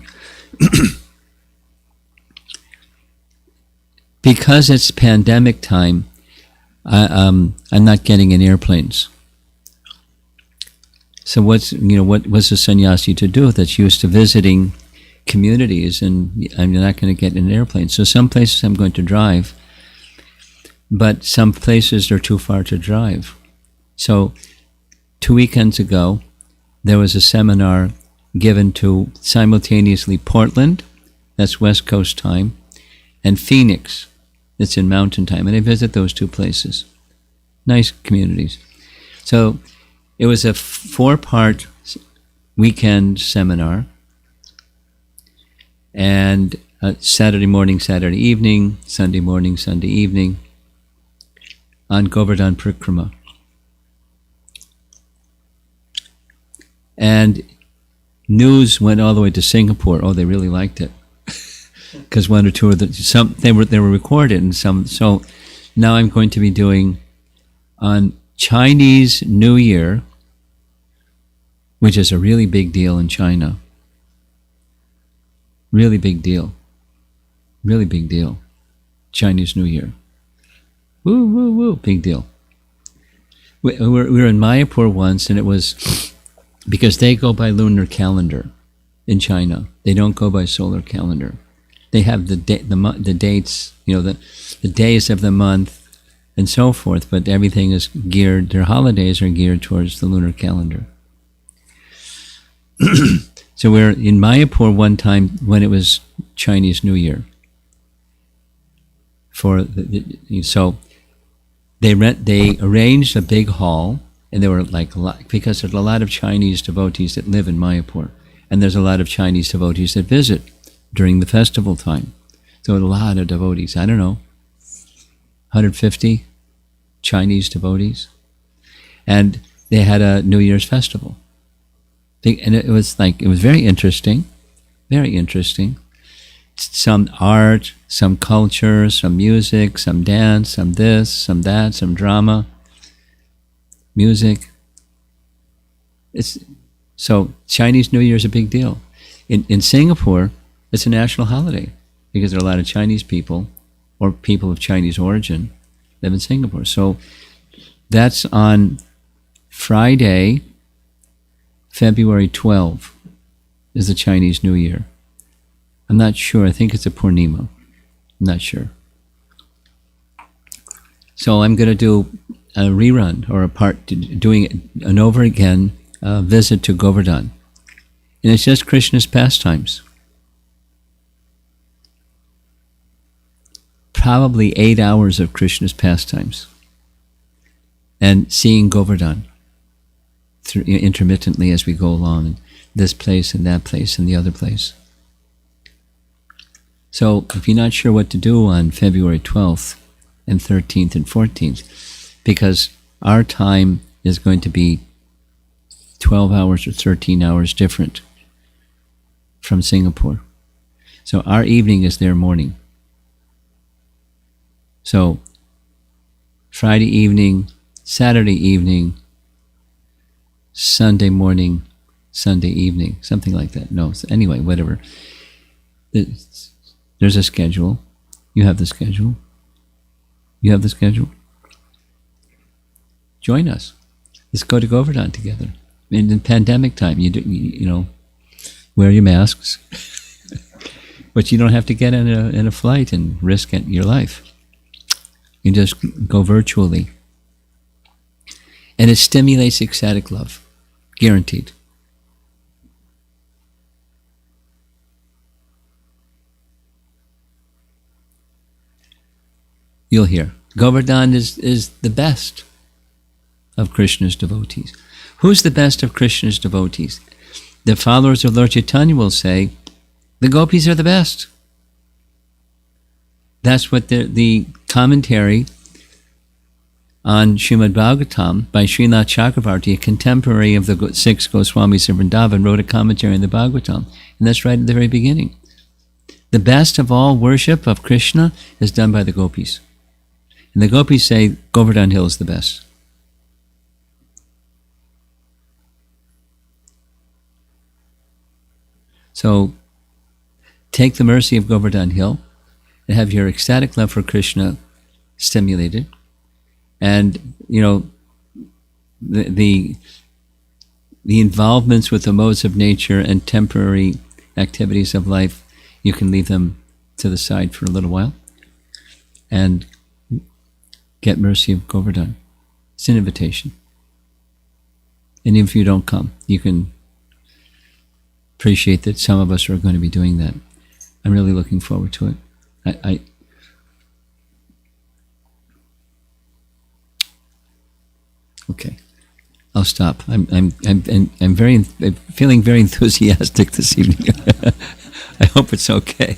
Speaker 1: Because it's pandemic time, I'm not getting in airplanes. So what was a sannyasi to do that's used to visiting communities, and I'm not going to get in an airplane. So some places I'm going to drive, but some places are too far to drive. So 2 weekends ago, there was a seminar given to simultaneously Portland, that's West Coast time, and Phoenix, that's in Mountain time. And I visit those two places. Nice communities. So it was a 4-part weekend seminar, and Saturday morning, Saturday evening, Sunday morning, Sunday evening, on Govardhan Prikrama. And news went all the way to Singapore. Oh, they really liked it, because one or two of they were recorded, and some. So now I'm going to be doing on Chinese New Year, which is a really big deal in China. Really big deal. Really big deal. Chinese New Year. Woo, woo, woo. Big deal. We were in Mayapur once, and it was because they go by lunar calendar in China. They don't go by solar calendar. They have the dates, the days of the month and so forth, but everything is geared, their holidays are geared towards the lunar calendar. So we're in Mayapur one time when it was Chinese New Year. So they arranged a big hall, and there were because there's a lot of Chinese devotees that live in Mayapur, and there's a lot of Chinese devotees that visit during the festival time. So a lot of devotees, I don't know, 150 Chinese devotees. And they had a New Year's festival. And it was very interesting, very interesting. Some art, some culture, some music, some dance, some this, some that, some drama, music. So Chinese New Year is a big deal. In Singapore, it's a national holiday because there are a lot of Chinese people or people of Chinese origin live in Singapore. So that's on Friday, February 12 is the Chinese New Year. I'm not sure. I think it's a Purnima. I'm not sure. So I'm going to do a rerun or doing an over again visit to Govardhan. And it's just Krishna's pastimes. Probably 8 hours of Krishna's pastimes. And seeing Govardhan intermittently as we go along, in this place and that place and the other place. So if you're not sure what to do on February 12th and 13th and 14th, because our time is going to be 12 hours or 13 hours different from Singapore. So our evening is their morning. So Friday evening, Saturday evening, Sunday morning, Sunday evening, something like that. No, anyway, whatever. There's a schedule. You have the schedule. You have the schedule. Join us. Let's go to Govardhan together. In the pandemic time, you wear your masks, but you don't have to get in a flight and risk your life. You just go virtually. And it stimulates ecstatic love. Guaranteed. You'll hear. Govardhan is the best of Krishna's devotees. Who's the best of Krishna's devotees? The followers of Lord Chaitanya will say, the gopis are the best. That's what the commentary on Srimad Bhagavatam by Srinath Chakravarti, a contemporary of the six Goswamis of Vrindavan, wrote a commentary on the Bhagavatam. And that's right at the very beginning. The best of all worship of Krishna is done by the gopis. And the gopis say Govardhan Hill is the best. So take the mercy of Govardhan Hill and have your ecstatic love for Krishna stimulated. And, you know, the involvements with the modes of nature and temporary activities of life, you can leave them to the side for a little while and get mercy of Govardhan. It's an invitation. And if you don't come, you can appreciate that some of us are going to be doing that. I'm really looking forward to it. Okay, I'll stop. I'm feeling very enthusiastic this evening. I hope it's okay.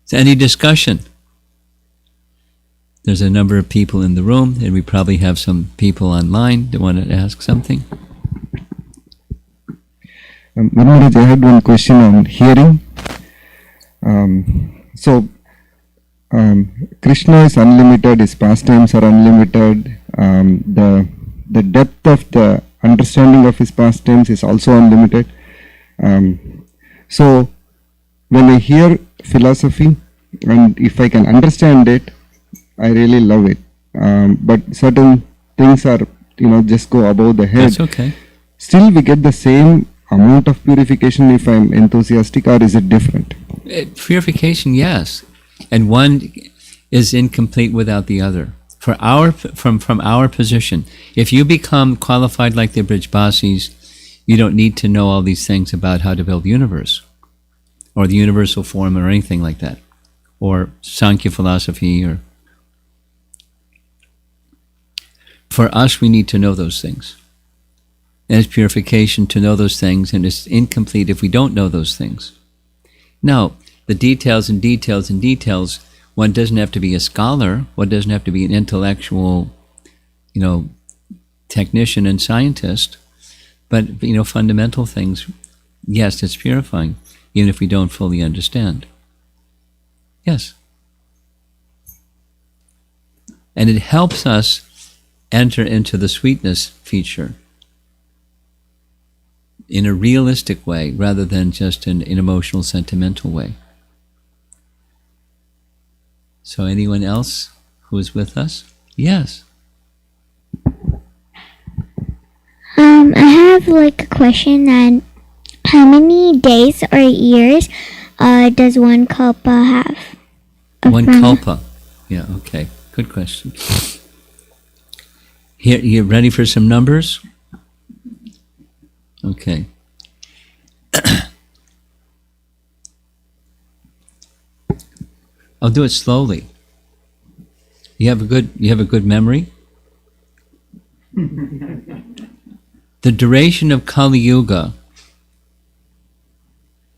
Speaker 1: So any discussion? There's a number of people in the room, and we probably have some people online that want to ask something.
Speaker 2: Maharaj, I had one question on hearing. Krishna is unlimited, his pastimes are unlimited, the depth of the understanding of his pastimes is also unlimited. So when I hear philosophy, and if I can understand it, I really love it. But certain things are, just go above the head.
Speaker 1: That's okay.
Speaker 2: Still we get the same amount of purification if I'm enthusiastic, or is it different?
Speaker 1: Purification, yes. And one is incomplete without the other. From our position, if you become qualified like the Brijbasis, you don't need to know all these things about how to build the universe, or the universal form, or anything like that, or Sankhya philosophy, or... For us, we need to know those things. And it's purification to know those things, and it's incomplete if we don't know those things. Now, the details and details and details, one doesn't have to be a scholar, one doesn't have to be an intellectual, technician and scientist, but, fundamental things, yes, it's purifying, even if we don't fully understand. Yes. And it helps us enter into the sweetness feature in a realistic way rather than just in an emotional, sentimental way. So anyone else who is with us? Yes.
Speaker 3: I have a question on how many days or years does one kalpa have?
Speaker 1: One kalpa. Yeah, okay. Good question. Here, you ready for some numbers? Okay. I'll do it slowly. You have a good memory? The duration of Kali Yuga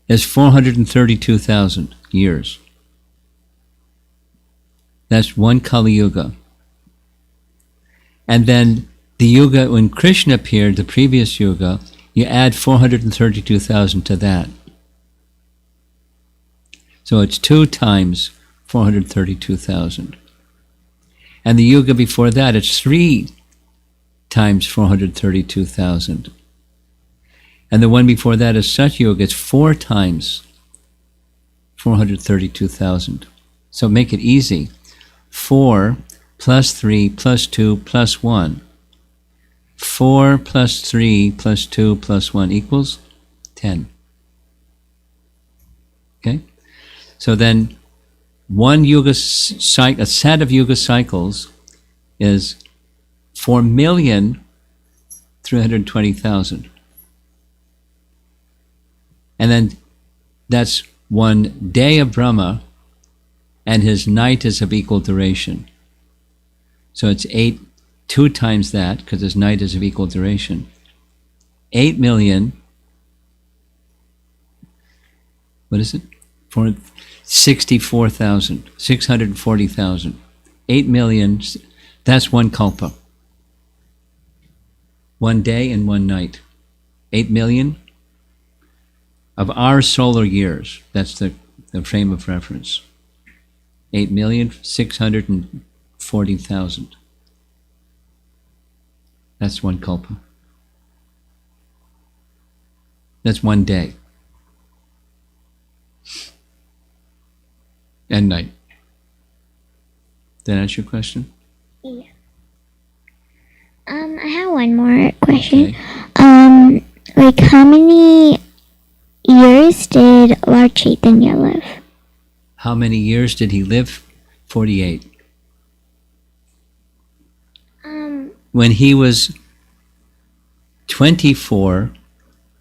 Speaker 1: is 432,000 years. That's one Kali Yuga. And then the yuga, when Krishna appeared, the previous yuga, you add 432,000 to that. So it's 2 times 432,000. And the yuga before that, it's 3 times 432,000. And the one before that is Satyuga, it's 4 times 432,000. So make it easy. 4 plus 3 plus 2 plus 1. 4 plus 3 plus 2 plus 1 equals 10. Okay? So then one yuga cycle, a set of yuga cycles is 4,320,000. And then that's one day of Brahma, and his night is of equal duration. So it's 2 times that, because his night is of equal duration. 8,000,000 what is it? 64,000, 640,000, 8 million. That's one kalpa. 1 day and 1 night. 8 million of our solar years. That's the frame of reference. 8,640,000. That's one kalpa. That's 1 day and night. Did that answer your question?
Speaker 3: Yeah. I have one more question.
Speaker 1: Okay.
Speaker 3: Like how many years did Lord Chaitanya live?
Speaker 1: How many years did he live? 48. When he was 24,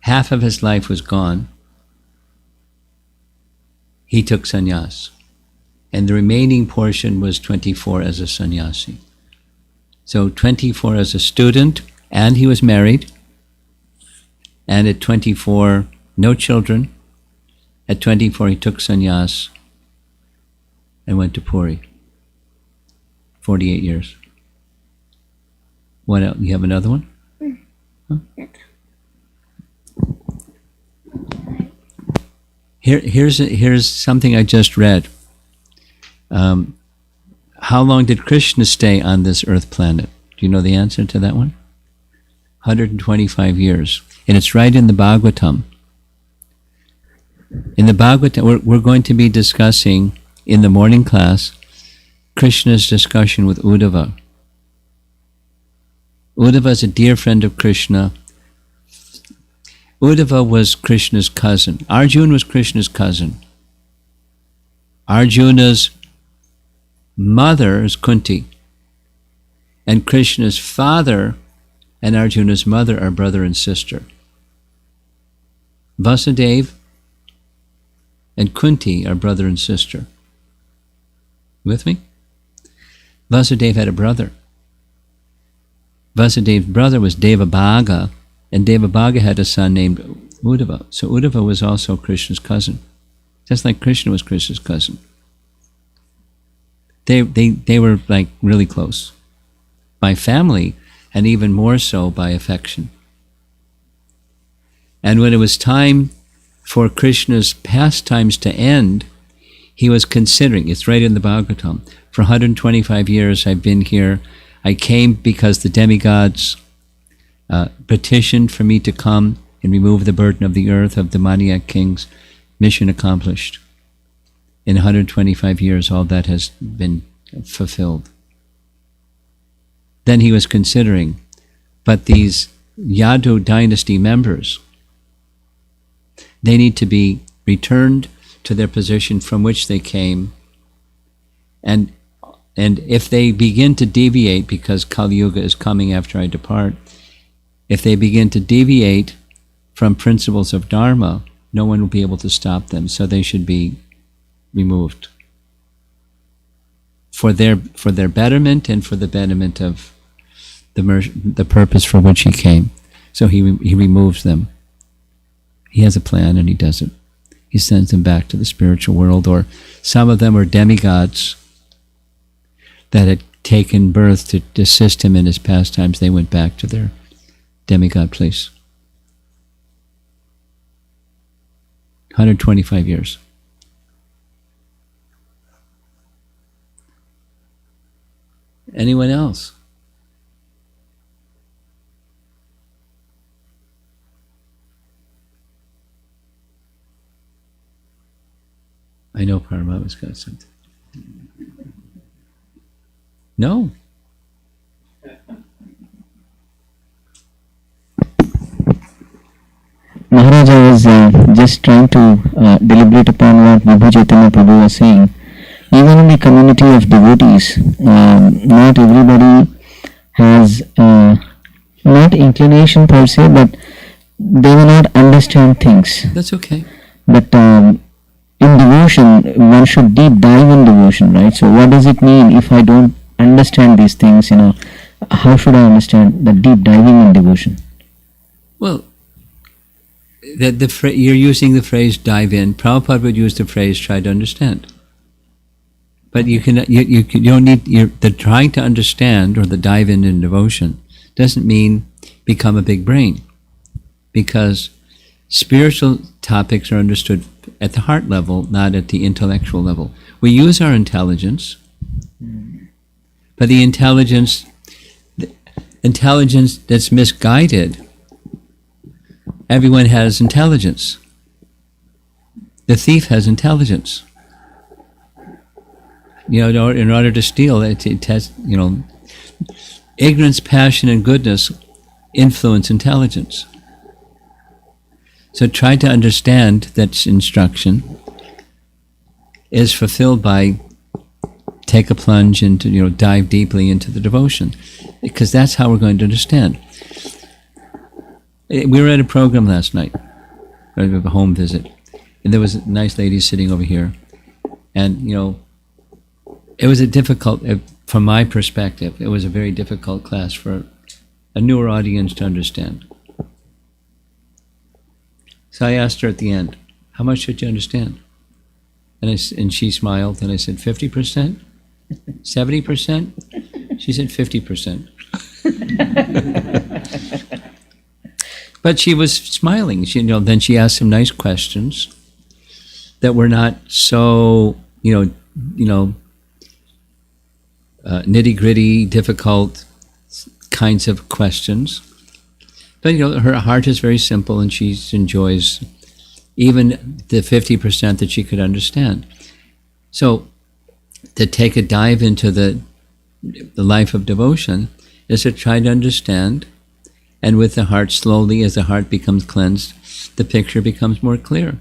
Speaker 1: half of his life was gone. He took sannyas. And the remaining portion was 24 as a sannyasi. So 24 as a student, and he was married. And at 24, no children. At 24, he took sannyas and went to Puri. 48 years. What else? You have another one? Huh? Here's something I just read. How long did Krishna stay on this earth planet? Do you know the answer to that one? 125 years. And it's right in the Bhagavatam. In the Bhagavatam, we're going to be discussing in the morning class Krishna's discussion with Uddhava. Uddhava is a dear friend of Krishna. Uddhava was Krishna's cousin. Arjuna was Krishna's cousin. Arjuna's mother is Kunti. And Krishna's father and Arjuna's mother are brother and sister. Vasudeva and Kunti are brother and sister. With me? Vasudeva had a brother. Vasudeva's brother was Devabhaga, and Devabhaga had a son named Uddhava. So Uddhava was also Krishna's cousin, just like Krishna was Krishna's cousin. They were like really close by family, and even more so by affection. And when it was time for Krishna's pastimes to end, he was considering, it's right in the Bhagavatam, for 125 years I've been here. I came because the demigods petitioned for me to come and remove the burden of the earth of the Maniac kings. Mission accomplished. In 125 years, all that has been fulfilled. Then he was considering, but these Yadu dynasty members, they need to be returned to their position from which they came. And if they begin to deviate, because Kali Yuga is coming after I depart, if they begin to deviate from principles of Dharma, no one will be able to stop them, so they should be removed. For their betterment and for the betterment of the purpose for which he came. So he removes them. He has a plan and he does it. He sends them back to the spiritual world, or some of them are demigods that had taken birth to assist him in his pastimes. They went back to their demigod place. 125 years. Anyone else? I know Parama's got something. No.
Speaker 4: Maharaj, I was just trying to deliberate upon what Vibhu Chaitanya Prabhu was saying. Even in the community of devotees, not everybody has not inclination per se, but they will not understand things.
Speaker 1: That's okay.
Speaker 4: But in devotion, one should deep dive in devotion, right? So what does it mean if I don't understand these things, how should I understand the deep diving in devotion?
Speaker 1: Well, that you're using the phrase dive in. Prabhupada would use the phrase try to understand. But you don't need, the trying to understand or the dive in devotion doesn't mean become a big brain, because spiritual topics are understood at the heart level, not at the intellectual level. We use our intelligence, but the intelligence that's misguided, everyone has intelligence. The thief has intelligence. In order to steal, it has, ignorance, passion, and goodness influence intelligence. So try to understand that instruction is fulfilled by take a plunge into, dive deeply into the devotion, because that's how we're going to understand. We were at a program last night, a home visit, and there was a nice lady sitting over here, and, it was a difficult, from my perspective, it was a very difficult class for a newer audience to understand. So I asked her at the end, how much did you understand? And she smiled, and I said, 50%? 70%? She said 50%. But she was smiling. Then she asked some nice questions that were not so, nitty-gritty, difficult kinds of questions. But, her heart is very simple, and she enjoys even the 50% that she could understand. So, to take a dive into the life of devotion is to try to understand, and with the heart, slowly, as the heart becomes cleansed, the picture becomes more clear.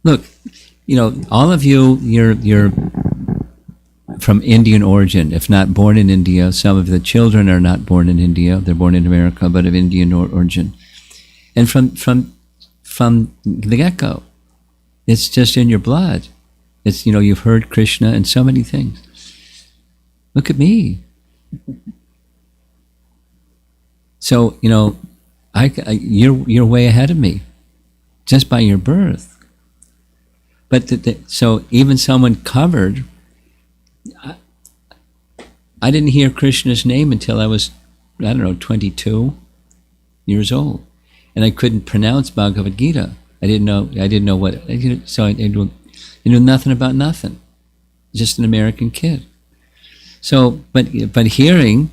Speaker 1: Look, all of you're from Indian origin, if not born in India. Some of the children are not born in India; they're born in America, but of Indian origin. And from the get-go, it's just in your blood. It's you've heard Krishna and so many things. Look at me. So you're way ahead of me, just by your birth. But so even someone covered. I didn't hear Krishna's name until I was, 22 years old, and I couldn't pronounce Bhagavad Gita. I didn't know what. So I knew nothing about nothing. Just an American kid. So, but hearing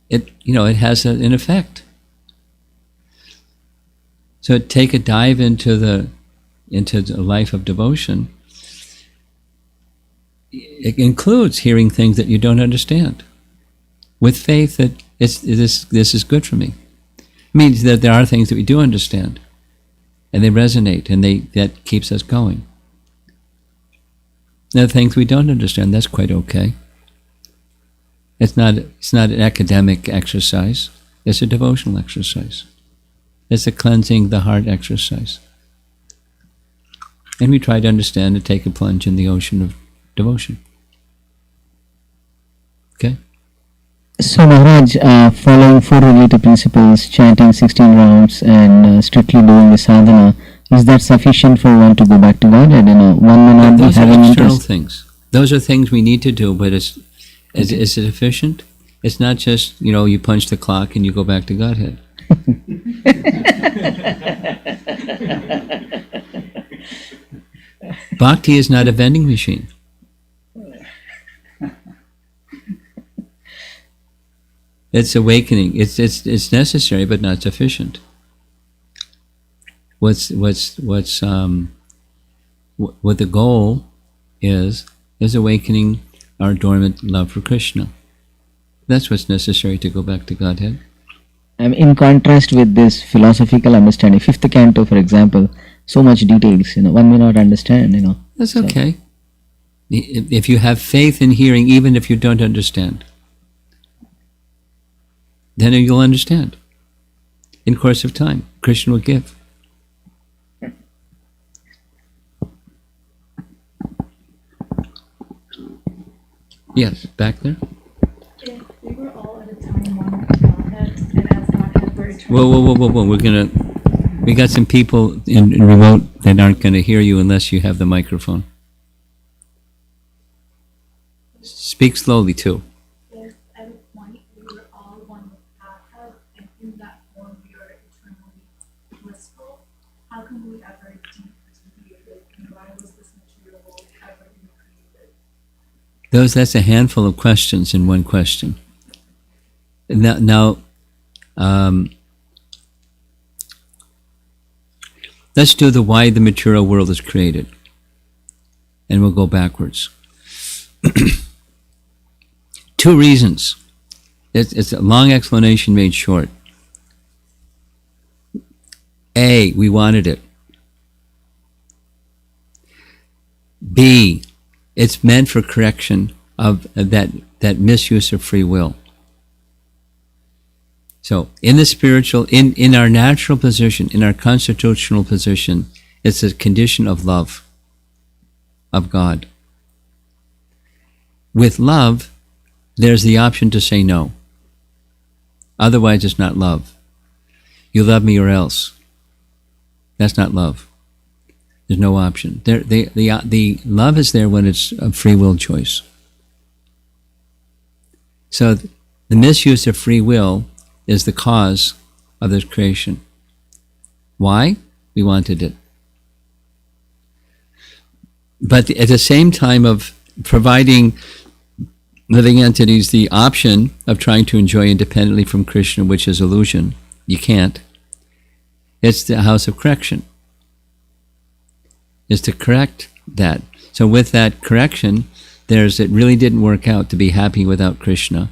Speaker 1: it, it has an effect. So take a dive into the life of devotion. It includes hearing things that you don't understand, with faith that this is good for me. It means that there are things that we do understand, and they resonate, and that keeps us going. There are things we don't understand. That's quite okay. It's not an academic exercise. It's a devotional exercise. It's a cleansing the heart exercise. And we try to understand and take a plunge in the ocean of devotion. Okay?
Speaker 4: So Maharaj, following 4 related principles, chanting 16 rounds and strictly doing the sadhana, is that sufficient for one to go back to Godhead? One may not
Speaker 1: Those
Speaker 4: be
Speaker 1: are
Speaker 4: having
Speaker 1: external
Speaker 4: interest.
Speaker 1: things. Those are things we need to do, but is it efficient? It's not just, you punch the clock and you go back to Godhead. Bhakti is not a vending machine. It's awakening. It's necessary, but not sufficient. What the goal is awakening our dormant love for Krishna. That's what's necessary to go back to Godhead.
Speaker 4: In contrast with this philosophical understanding, 5th canto, for example, so much details, one may not understand,
Speaker 1: That's okay. If you have faith in hearing, even if you don't understand, then you'll understand. In course of time, Krishna will give. Yes, back there.
Speaker 5: If we were all at a time one with Godhead, and as Godhead we're eternal.
Speaker 1: Whoa. We're gonna. We got some people in remote that aren't going to hear you unless you have the microphone. Speak slowly too.
Speaker 5: Yes, at a point we were all one with God, and in that form we are eternally blissful. How can we ever deep to be with, and why was this material world ever even created?
Speaker 1: That's a handful of questions in one question. Now, let's do the why the material world is created, and we'll go backwards. 2 reasons. It's a long explanation made short. A, we wanted it. B, it's meant for correction of that misuse of free will. So in the spiritual, in our natural position, in our constitutional position, it's a condition of love of God. With love, there's the option to say no. Otherwise, it's not love. You love me or else. That's not love. There's no option. The love is there when it's a free will choice. So the misuse of free will is the cause of this creation. Why? We wanted it. But at the same time of providing living entities the option of trying to enjoy independently from Krishna, which is illusion, you can't. It's the house of correction. Is to correct that. So with that correction, it really didn't work out to be happy without Krishna.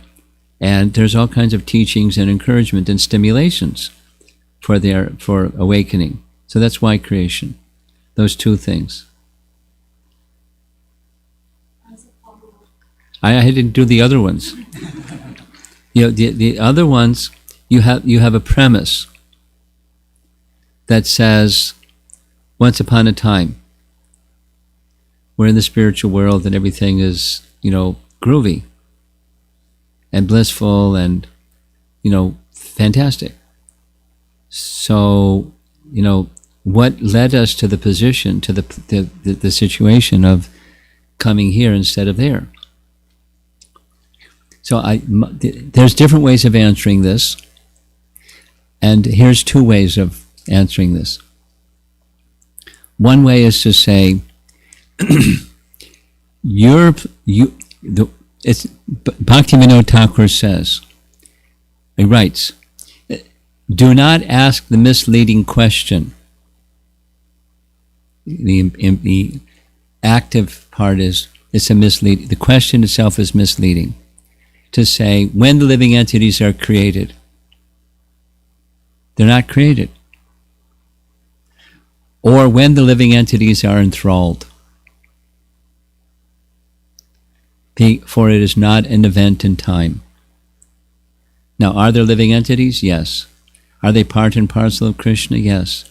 Speaker 1: And there's all kinds of teachings and encouragement and stimulations for awakening. So that's why creation. Those 2 things. I didn't do the other ones. The other ones, you have a premise that says, once upon a time, we're in the spiritual world and everything is, groovy and blissful and, fantastic. So, what led us to the position, to the situation of coming here instead of there? So there's different ways of answering this, and here's 2 ways of answering this. One way is to say, Bhaktivinoda Thakur says, he writes, do not ask the misleading question. The active part is, it's a misleading. The question itself is misleading. To say, when the living entities are created, they're not created. Or when the living entities are enthralled. For it is not an event in time. Now, are there living entities? Yes. Are they part and parcel of Krishna? Yes.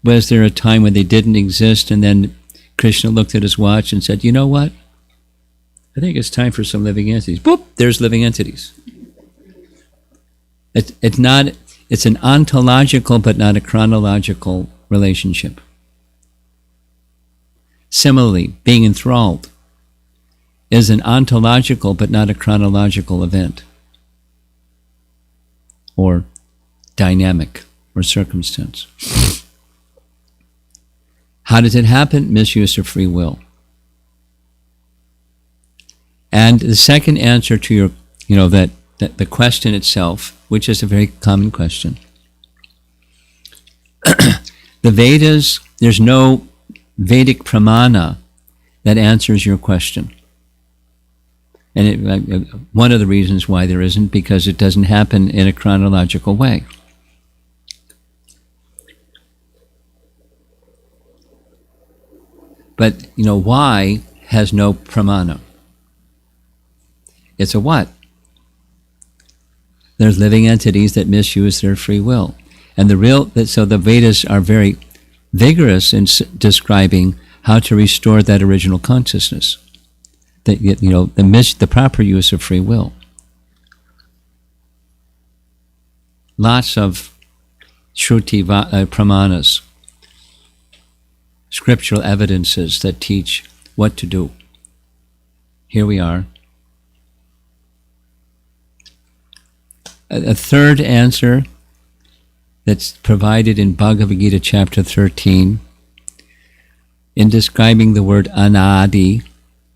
Speaker 1: Was there a time when they didn't exist and then Krishna looked at his watch and said, you know what? I think it's time for some living entities. Boop! There's living entities. It's an ontological but not a chronological relationship. Similarly, being enthralled is an ontological but not a chronological event, or dynamic, or circumstance. How does it happen? Misuse of free will. And the second answer to your, that the question itself, which is a very common question. The Vedas, there's no Vedic pramana that answers your question. And one of the reasons why there isn't, because it doesn't happen in a chronological way. But, why has no pramana? It's a what? There's living entities that misuse their free will. And so the Vedas are very vigorous in describing how to restore that original consciousness. The proper use of free will. Lots of Shruti Pramanas, scriptural evidences that teach what to do. Here we are. A third answer that's provided in Bhagavad Gita chapter 13 in describing the word anadi,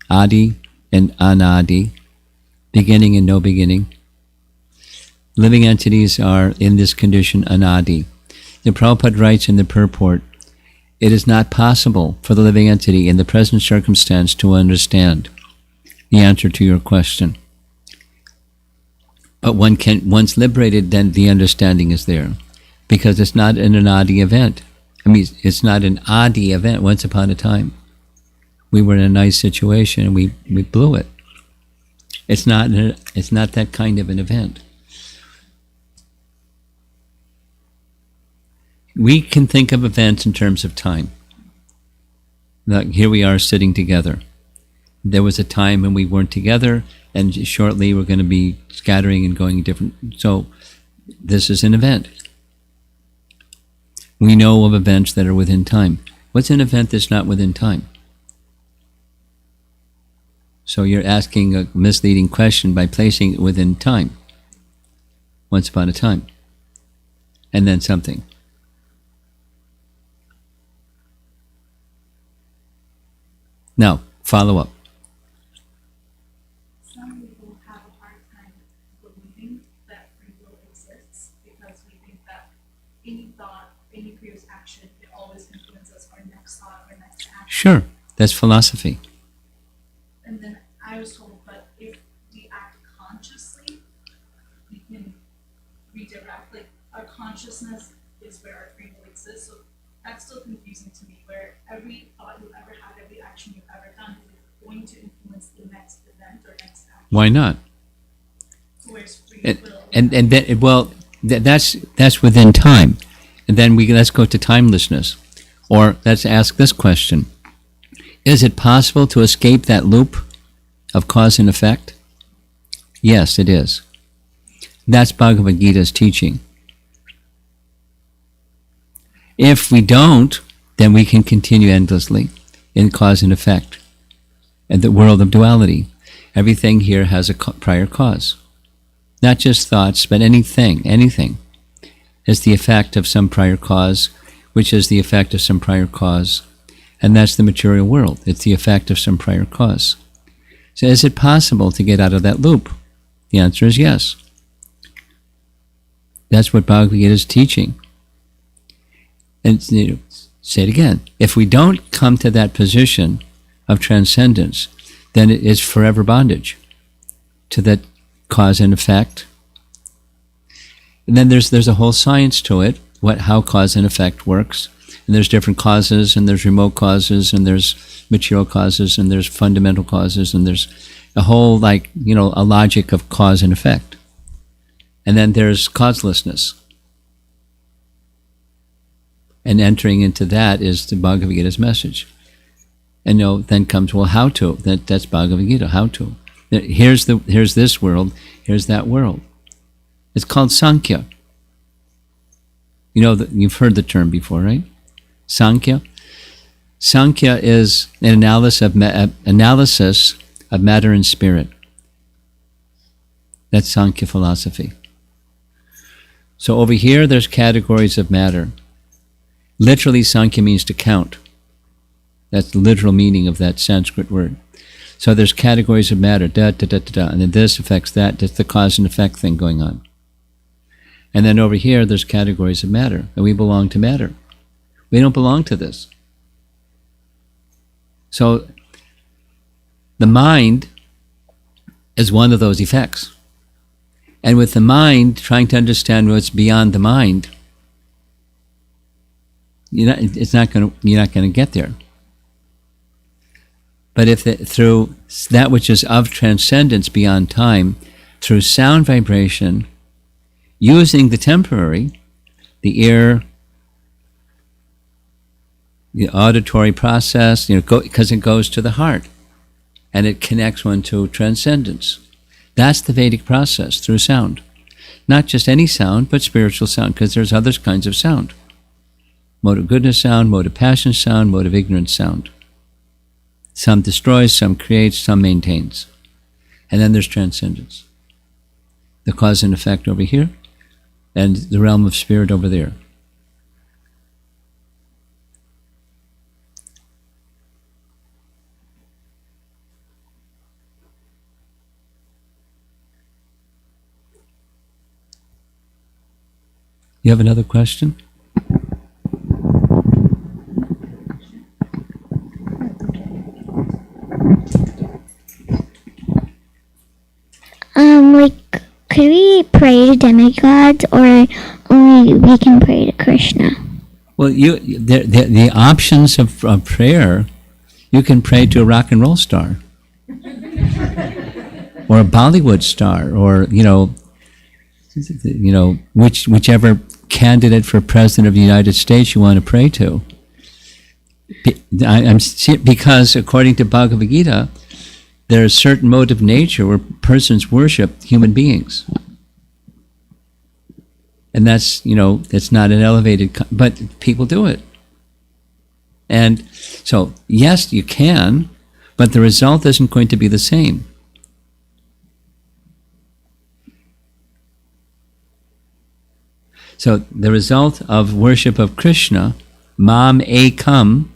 Speaker 1: adi and anadi, beginning and no beginning. Living entities are in this condition anadi. The Prabhupada writes in the purport, it is not possible for the living entity in the present circumstance to understand the answer to your question. But once liberated, then the understanding is there. Because it's not an anadi event. I mean, it's not an adi event. Once upon a time, we were in a nice situation and we blew it. It's not that kind of an event. We can think of events in terms of time. Like here we are sitting together. There was a time when we weren't together, and shortly we're going to be scattering and going different. So this is an event. We know of events that are within time. What's an event that's not within time? So you're asking a misleading question by placing it within time. Once upon a time. And then something. Now, follow up.
Speaker 5: Some people have a hard time believing that free will exists because we think that any thought, any previous action, it always influences our next thought or next action.
Speaker 1: Sure, that's philosophy.
Speaker 5: And then I was told, but if we act consciously, we can redirect. Like our consciousness is where our free will exists. So that's still confusing to me. Where every thought you ever had, every action you've ever done, is going to influence the next event or next action.
Speaker 1: Why not?
Speaker 5: So where's free will?
Speaker 1: And then, well, that's within time. And then let's go to timelessness. Or let's ask this question. Is it possible to escape that loop of cause and effect? Yes, it is. That's Bhagavad Gita's teaching. If we don't, then we can continue endlessly in cause and effect. And the world of duality. Everything here has a prior cause. Not just thoughts, but anything is the effect of some prior cause, which is the effect of some prior cause. And that's the material world. It's the effect of some prior cause. So is it possible to get out of that loop? The answer is yes. That's what Bhagavad Gita is teaching. And say it again. If we don't come to that position of transcendence, then it is forever bondage to that cause and effect. And then there's a whole science to it, how cause and effect works. And there's different causes, and there's remote causes, and there's material causes, and there's fundamental causes, and there's a whole, a logic of cause and effect. And then there's causelessness. And entering into that is the Bhagavad Gita's message. And then comes, well, how to? That's Bhagavad Gita, how to. Here's this world, here's that world. It's called Sankhya. You've heard the term before, right? Sankhya. Sankhya is an analysis of matter and spirit. That's Sankhya philosophy. So over here, there's categories of matter. Literally, Sankhya means to count. That's the literal meaning of that Sanskrit word. So there's categories of matter, and then this affects that. That's the cause and effect thing going on. And then over here, there's categories of matter, and we belong to matter. We don't belong to this. So the mind is one of those effects. And with the mind, trying to understand what's beyond the mind, you're not going to get there. But if through that which is of transcendence beyond time, through sound vibration, using the temporary, the ear, the auditory process, because it goes to the heart, and it connects one to transcendence. That's the Vedic process through sound. Not just any sound, but spiritual sound, because there's other kinds of sound. Mode of goodness sound, mode of passion sound, mode of ignorance sound. Some destroys, some creates, some maintains. And then there's transcendence. The cause and effect over here, and the realm of spirit over there. You have another question?
Speaker 3: Like, could we pray to demigods, or only we can pray to Krishna?
Speaker 1: Well, the options of prayer, you can pray to a rock and roll star, or a Bollywood star, or whichever candidate for president of the United States you want to pray to. Because according to Bhagavad Gita, there is a certain mode of nature where persons worship human beings. And that's, it's not an elevated, but people do it. And so, yes, you can, but the result isn't going to be the same. So the result of worship of Krishna, Mam Ekam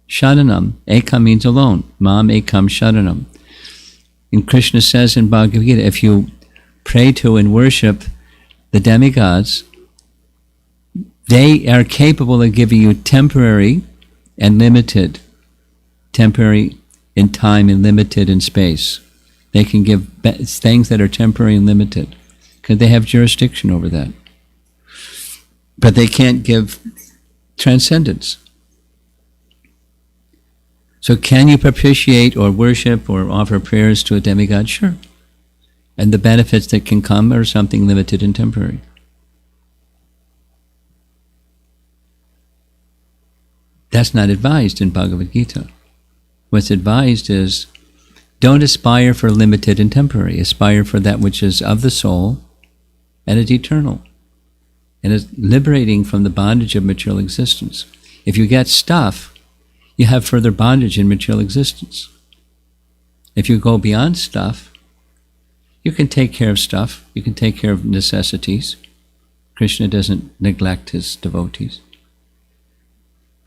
Speaker 1: Sharanam. Ekam means alone. Mam Ekam Sharanam. And Krishna says in Bhagavad Gita, if you pray to and worship the demigods, they are capable of giving you temporary and limited, temporary in time and limited in space. They can give things that are temporary and limited because they have jurisdiction over that. But they can't give transcendence. So can you propitiate or worship or offer prayers to a demigod? Sure. And the benefits that can come are something limited and temporary. That's not advised in Bhagavad Gita. What's advised is, don't aspire for limited and temporary. Aspire for that which is of the soul and is eternal. And is liberating from the bondage of material existence. If you get stuff, you have further bondage in material existence. If you go beyond stuff, you can take care of stuff, you can take care of necessities. Krishna doesn't neglect his devotees.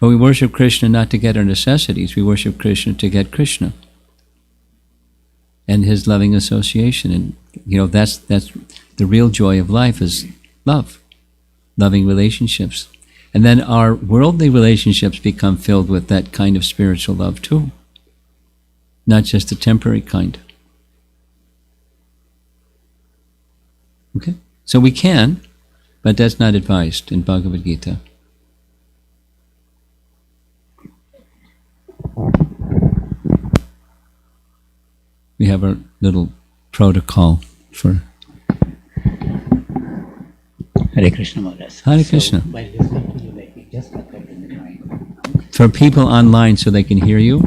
Speaker 1: But we worship Krishna not to get our necessities, we worship Krishna to get Krishna and his loving association. And that's the real joy of life, is love, loving relationships. And then our worldly relationships become filled with that kind of spiritual love too, not just the temporary kind. Okay? So we can, but that's not advised in Bhagavad Gita. We have our little protocol for
Speaker 6: Hare Krishna Maharaj.
Speaker 1: Hare Krishna.
Speaker 6: So, by listening to you, it just occurred in the mind.
Speaker 1: For people online so they can hear you,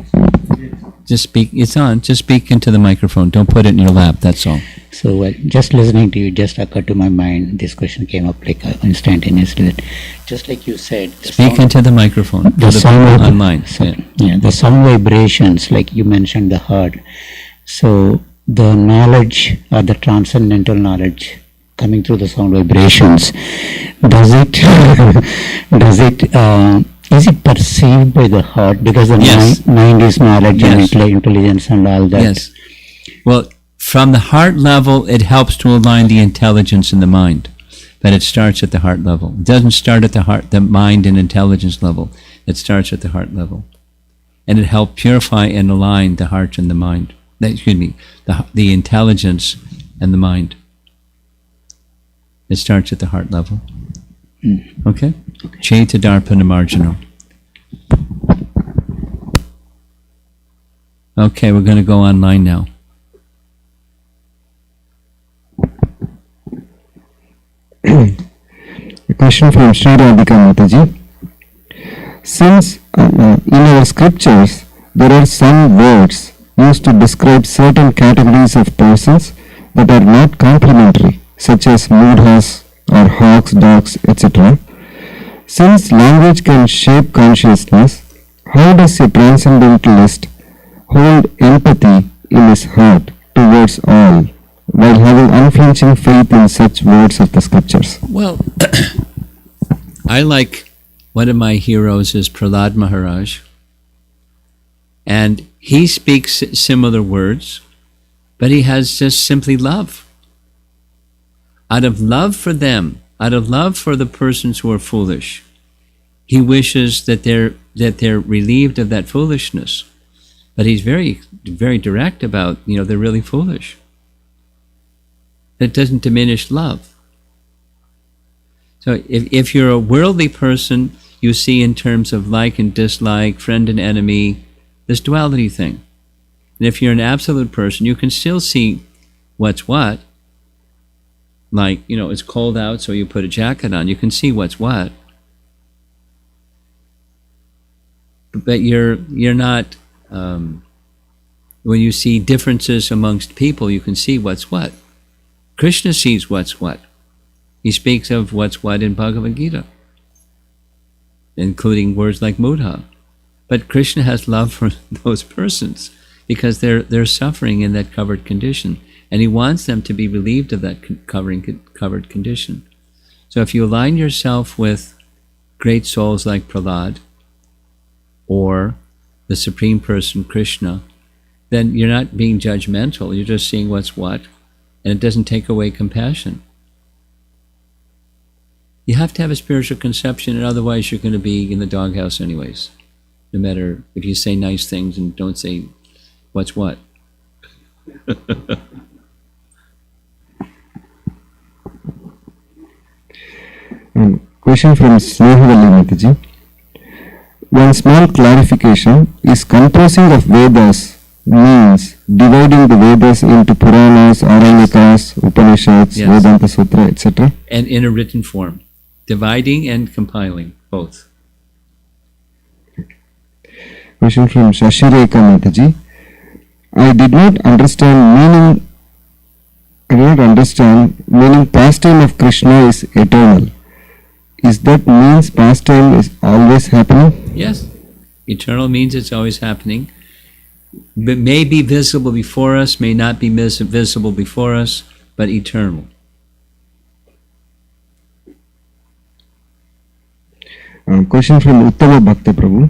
Speaker 1: just speak. It's on. Just speak into the microphone. Don't put it in your lap. That's all.
Speaker 6: So just listening to you, just occurred to my mind. This question came up like instantaneously. That just like you said,
Speaker 1: Speak into the microphone.
Speaker 6: The
Speaker 1: For the
Speaker 6: sound
Speaker 1: people
Speaker 6: vib-
Speaker 1: online. Yeah.
Speaker 6: the sound vibrations, like you mentioned, the heart. So the knowledge or the transcendental knowledge coming through the sound vibrations, is it perceived by the heart? Because the
Speaker 1: Yes.
Speaker 6: mind is knowledge
Speaker 1: Yes.
Speaker 6: and intelligence and all that.
Speaker 1: Yes. Well, from the heart level, it helps to align the intelligence in the mind. But it starts at the heart level. It doesn't start at the mind and intelligence level. It starts at the heart level. And it helps purify and align the heart and the mind. The intelligence and the mind. It starts at the heart level. Okay? Chaita Darpana Marjano. Okay, we're going to go online now.
Speaker 2: A question from Sri Radhika Mataji. Since in our scriptures there are some words used to describe certain categories of persons that are not complementary, such as mudhas or hawks, dogs, etc. Since language can shape consciousness, how does a transcendentalist hold empathy in his heart towards all while having unflinching faith in such words of the scriptures?
Speaker 1: Well, I like, one of my heroes is Prahlad Maharaj, and he speaks similar words, but he has just simply love. Out of love for them, out of love for the persons who are foolish, he wishes that they're relieved of that foolishness. But he's very, very direct about, they're really foolish. That doesn't diminish love. So if you're a worldly person, you see in terms of like and dislike, friend and enemy, this duality thing. And if you're an absolute person, you can still see what's what. Like, it's cold out, so you put a jacket on. You can see what's what. But you're not, when you see differences amongst people, you can see what's what. Krishna sees what's what. He speaks of what's what in Bhagavad Gita, including words like mudha. But Krishna has love for those persons because they're suffering in that covered condition, and he wants them to be relieved of that covered condition. So if you align yourself with great souls like Prahlad or the Supreme Person Krishna, then you're not being judgmental, you're just seeing what's what, and it doesn't take away compassion. You have to have a spiritual conception, and otherwise you're going to be in the doghouse anyways, no matter if you say nice things and don't say what's what.
Speaker 2: Question from Snehavalli Mataji. One small clarification: is composing of Vedas means dividing the Vedas into Puranas, Aranyakas, Upanishads,
Speaker 1: Yes.
Speaker 2: Vedanta Sutra, etc.?
Speaker 1: And in a written form, dividing and compiling, both.
Speaker 2: Question from Shashireka Mataji. I did not understand meaning pastime of Krishna is eternal. Is that means pastime is always happening?
Speaker 1: Yes, eternal means it's always happening. But may be visible before us, may not be visible before us, but eternal.
Speaker 2: Question from Uttama Bhakta Prabhu.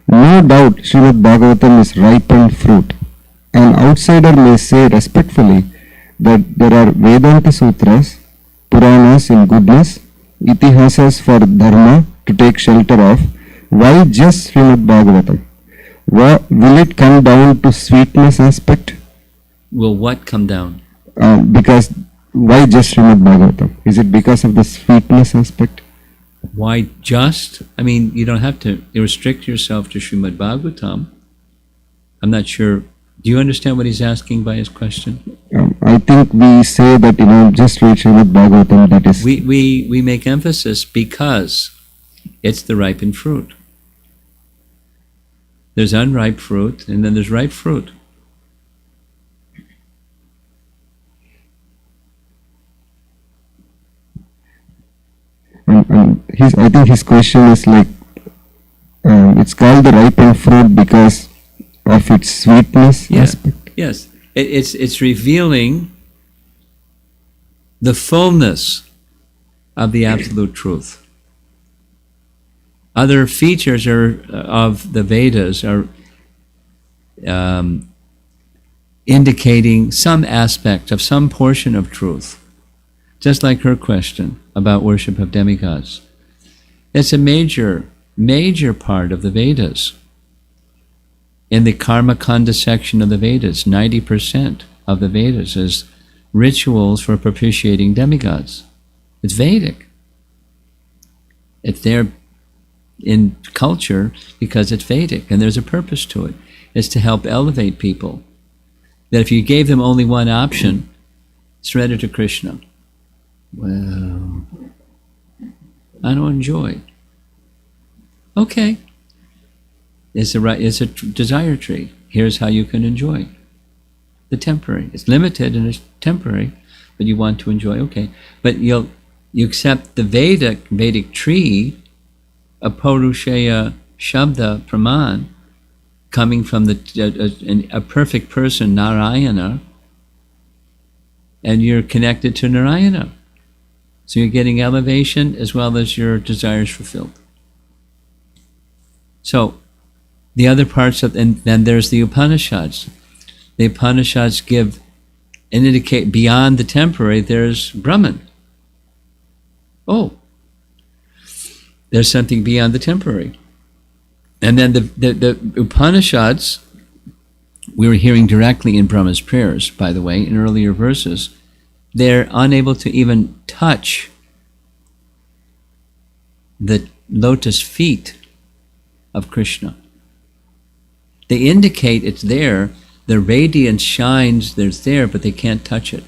Speaker 2: No doubt Srimad Bhagavatam is ripened fruit. An outsider may say respectfully that there are Vedanta Sutras, Puranas in goodness, Itihasas for Dharma to take shelter of. Why just Srimad Bhagavatam? Will it come down to sweetness aspect?
Speaker 1: Will what come down?
Speaker 2: Because why just Srimad Bhagavatam? Is it because of the sweetness aspect?
Speaker 1: Why just? I mean, you don't have to restrict yourself to Srimad Bhagavatam. I'm not sure. Do you understand what he's asking by his question?
Speaker 2: I think we say that, just read Srimad Bhagavatam, that is...
Speaker 1: We make emphasis because it's the ripened fruit. There's unripe fruit, and then there's ripe fruit.
Speaker 2: I think his question is like, it's called the ripened fruit because of its sweetness aspect.
Speaker 1: Yes, it's revealing the fullness of the absolute truth. Other features of the Vedas are indicating some aspect of some portion of truth. Just like her question about worship of demigods. It's a major part of the Vedas. In the Karma Kanda section of the Vedas, 90% of the Vedas is rituals for propitiating demigods. It's Vedic. It's there in culture because it's Vedic, and there's a purpose to it. It's to help elevate people. That if you gave them only one option, surrender to Krishna. Well, I don't enjoy. Okay. It's a desire tree. Here's how you can enjoy the temporary. It's limited and it's temporary, but you want to enjoy, okay. But you accept the Vedic tree, a Purushaya Shabda Praman, coming from a perfect person, Narayana, and you're connected to Narayana. So you're getting elevation as well as your desires fulfilled. So the other parts of, and then there's the Upanishads. The Upanishads give and indicate beyond the temporary, there's Brahman. Oh, there's something beyond the temporary. And then the Upanishads, we were hearing directly in Brahma's prayers, by the way, in earlier verses, they're unable to even touch the lotus feet of Krishna. They indicate it's there, the radiance shines, there's there, but they can't touch it.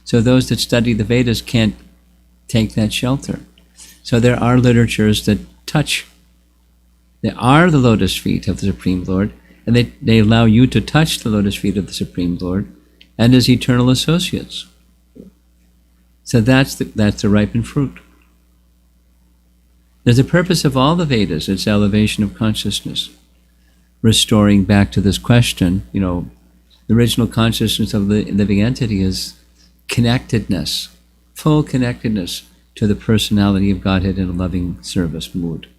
Speaker 1: So those that study the Vedas can't take that shelter. So there are literatures that touch. They are the lotus feet of the Supreme Lord, and they allow you to touch the lotus feet of the Supreme Lord and his eternal associates. So that's the ripened fruit. There's a purpose of all the Vedas, it's elevation of consciousness. Restoring back to this question, the original consciousness of the living entity is connectedness, full connectedness to the personality of Godhead in a loving service mood.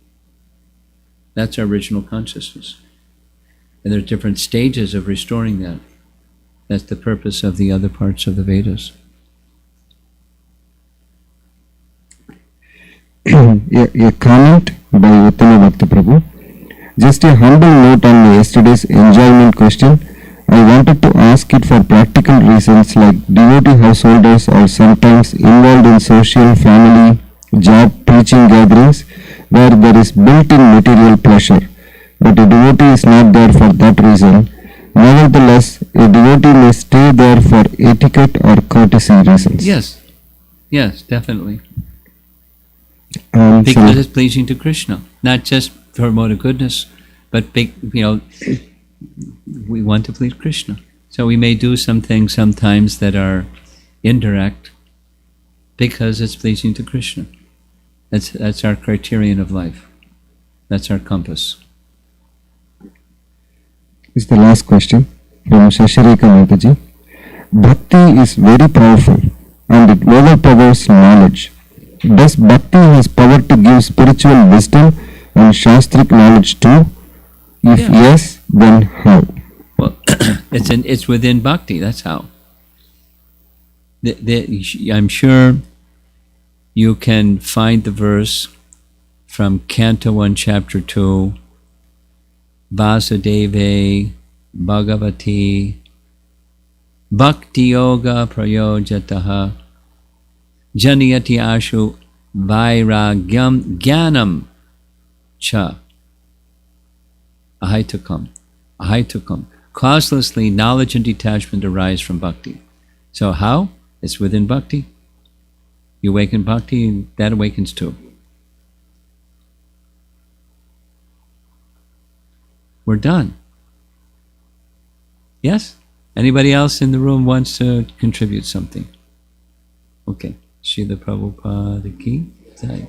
Speaker 1: That's our original consciousness. And there are different stages of restoring that. That's the purpose of the other parts of the Vedas.
Speaker 2: A comment by Uttama Bhakta Prabhu. Just a humble note on yesterday's enjoyment question. I wanted to ask it for practical reasons, like devotee householders are sometimes involved in social, family, job, preaching gatherings where there is built-in material pleasure, but a devotee is not there for that reason. Nevertheless, a devotee may stay there for etiquette or courtesy reasons.
Speaker 1: Yes, definitely. Because it's pleasing to Krishna, not just for mode of goodness, but we want to please Krishna. So we may do some things sometimes that are indirect because it's pleasing to Krishna. That's our criterion of life. That's our compass.
Speaker 2: This is the last question from Shasharika Mataji. Bhakti is very powerful and it overpowers knowledge. Does Bhakti has power to give spiritual wisdom and Shastric knowledge too? If yes, then how?
Speaker 1: Well, it's within Bhakti, that's how. I'm sure you can find the verse from Canto 1, Chapter 2, Vasudeve Bhagavati Bhakti Yoga Prayojataha Janiyati Ashu Vairagyam Jnanam Cha Ahaitukam. Causelessly, knowledge and detachment arise from Bhakti. So how? It's within Bhakti. You awaken Bhakti, and that awakens too. We're done. Yes? Anybody else in the room wants to contribute something? Okay. Srila Prabhupada ki jai.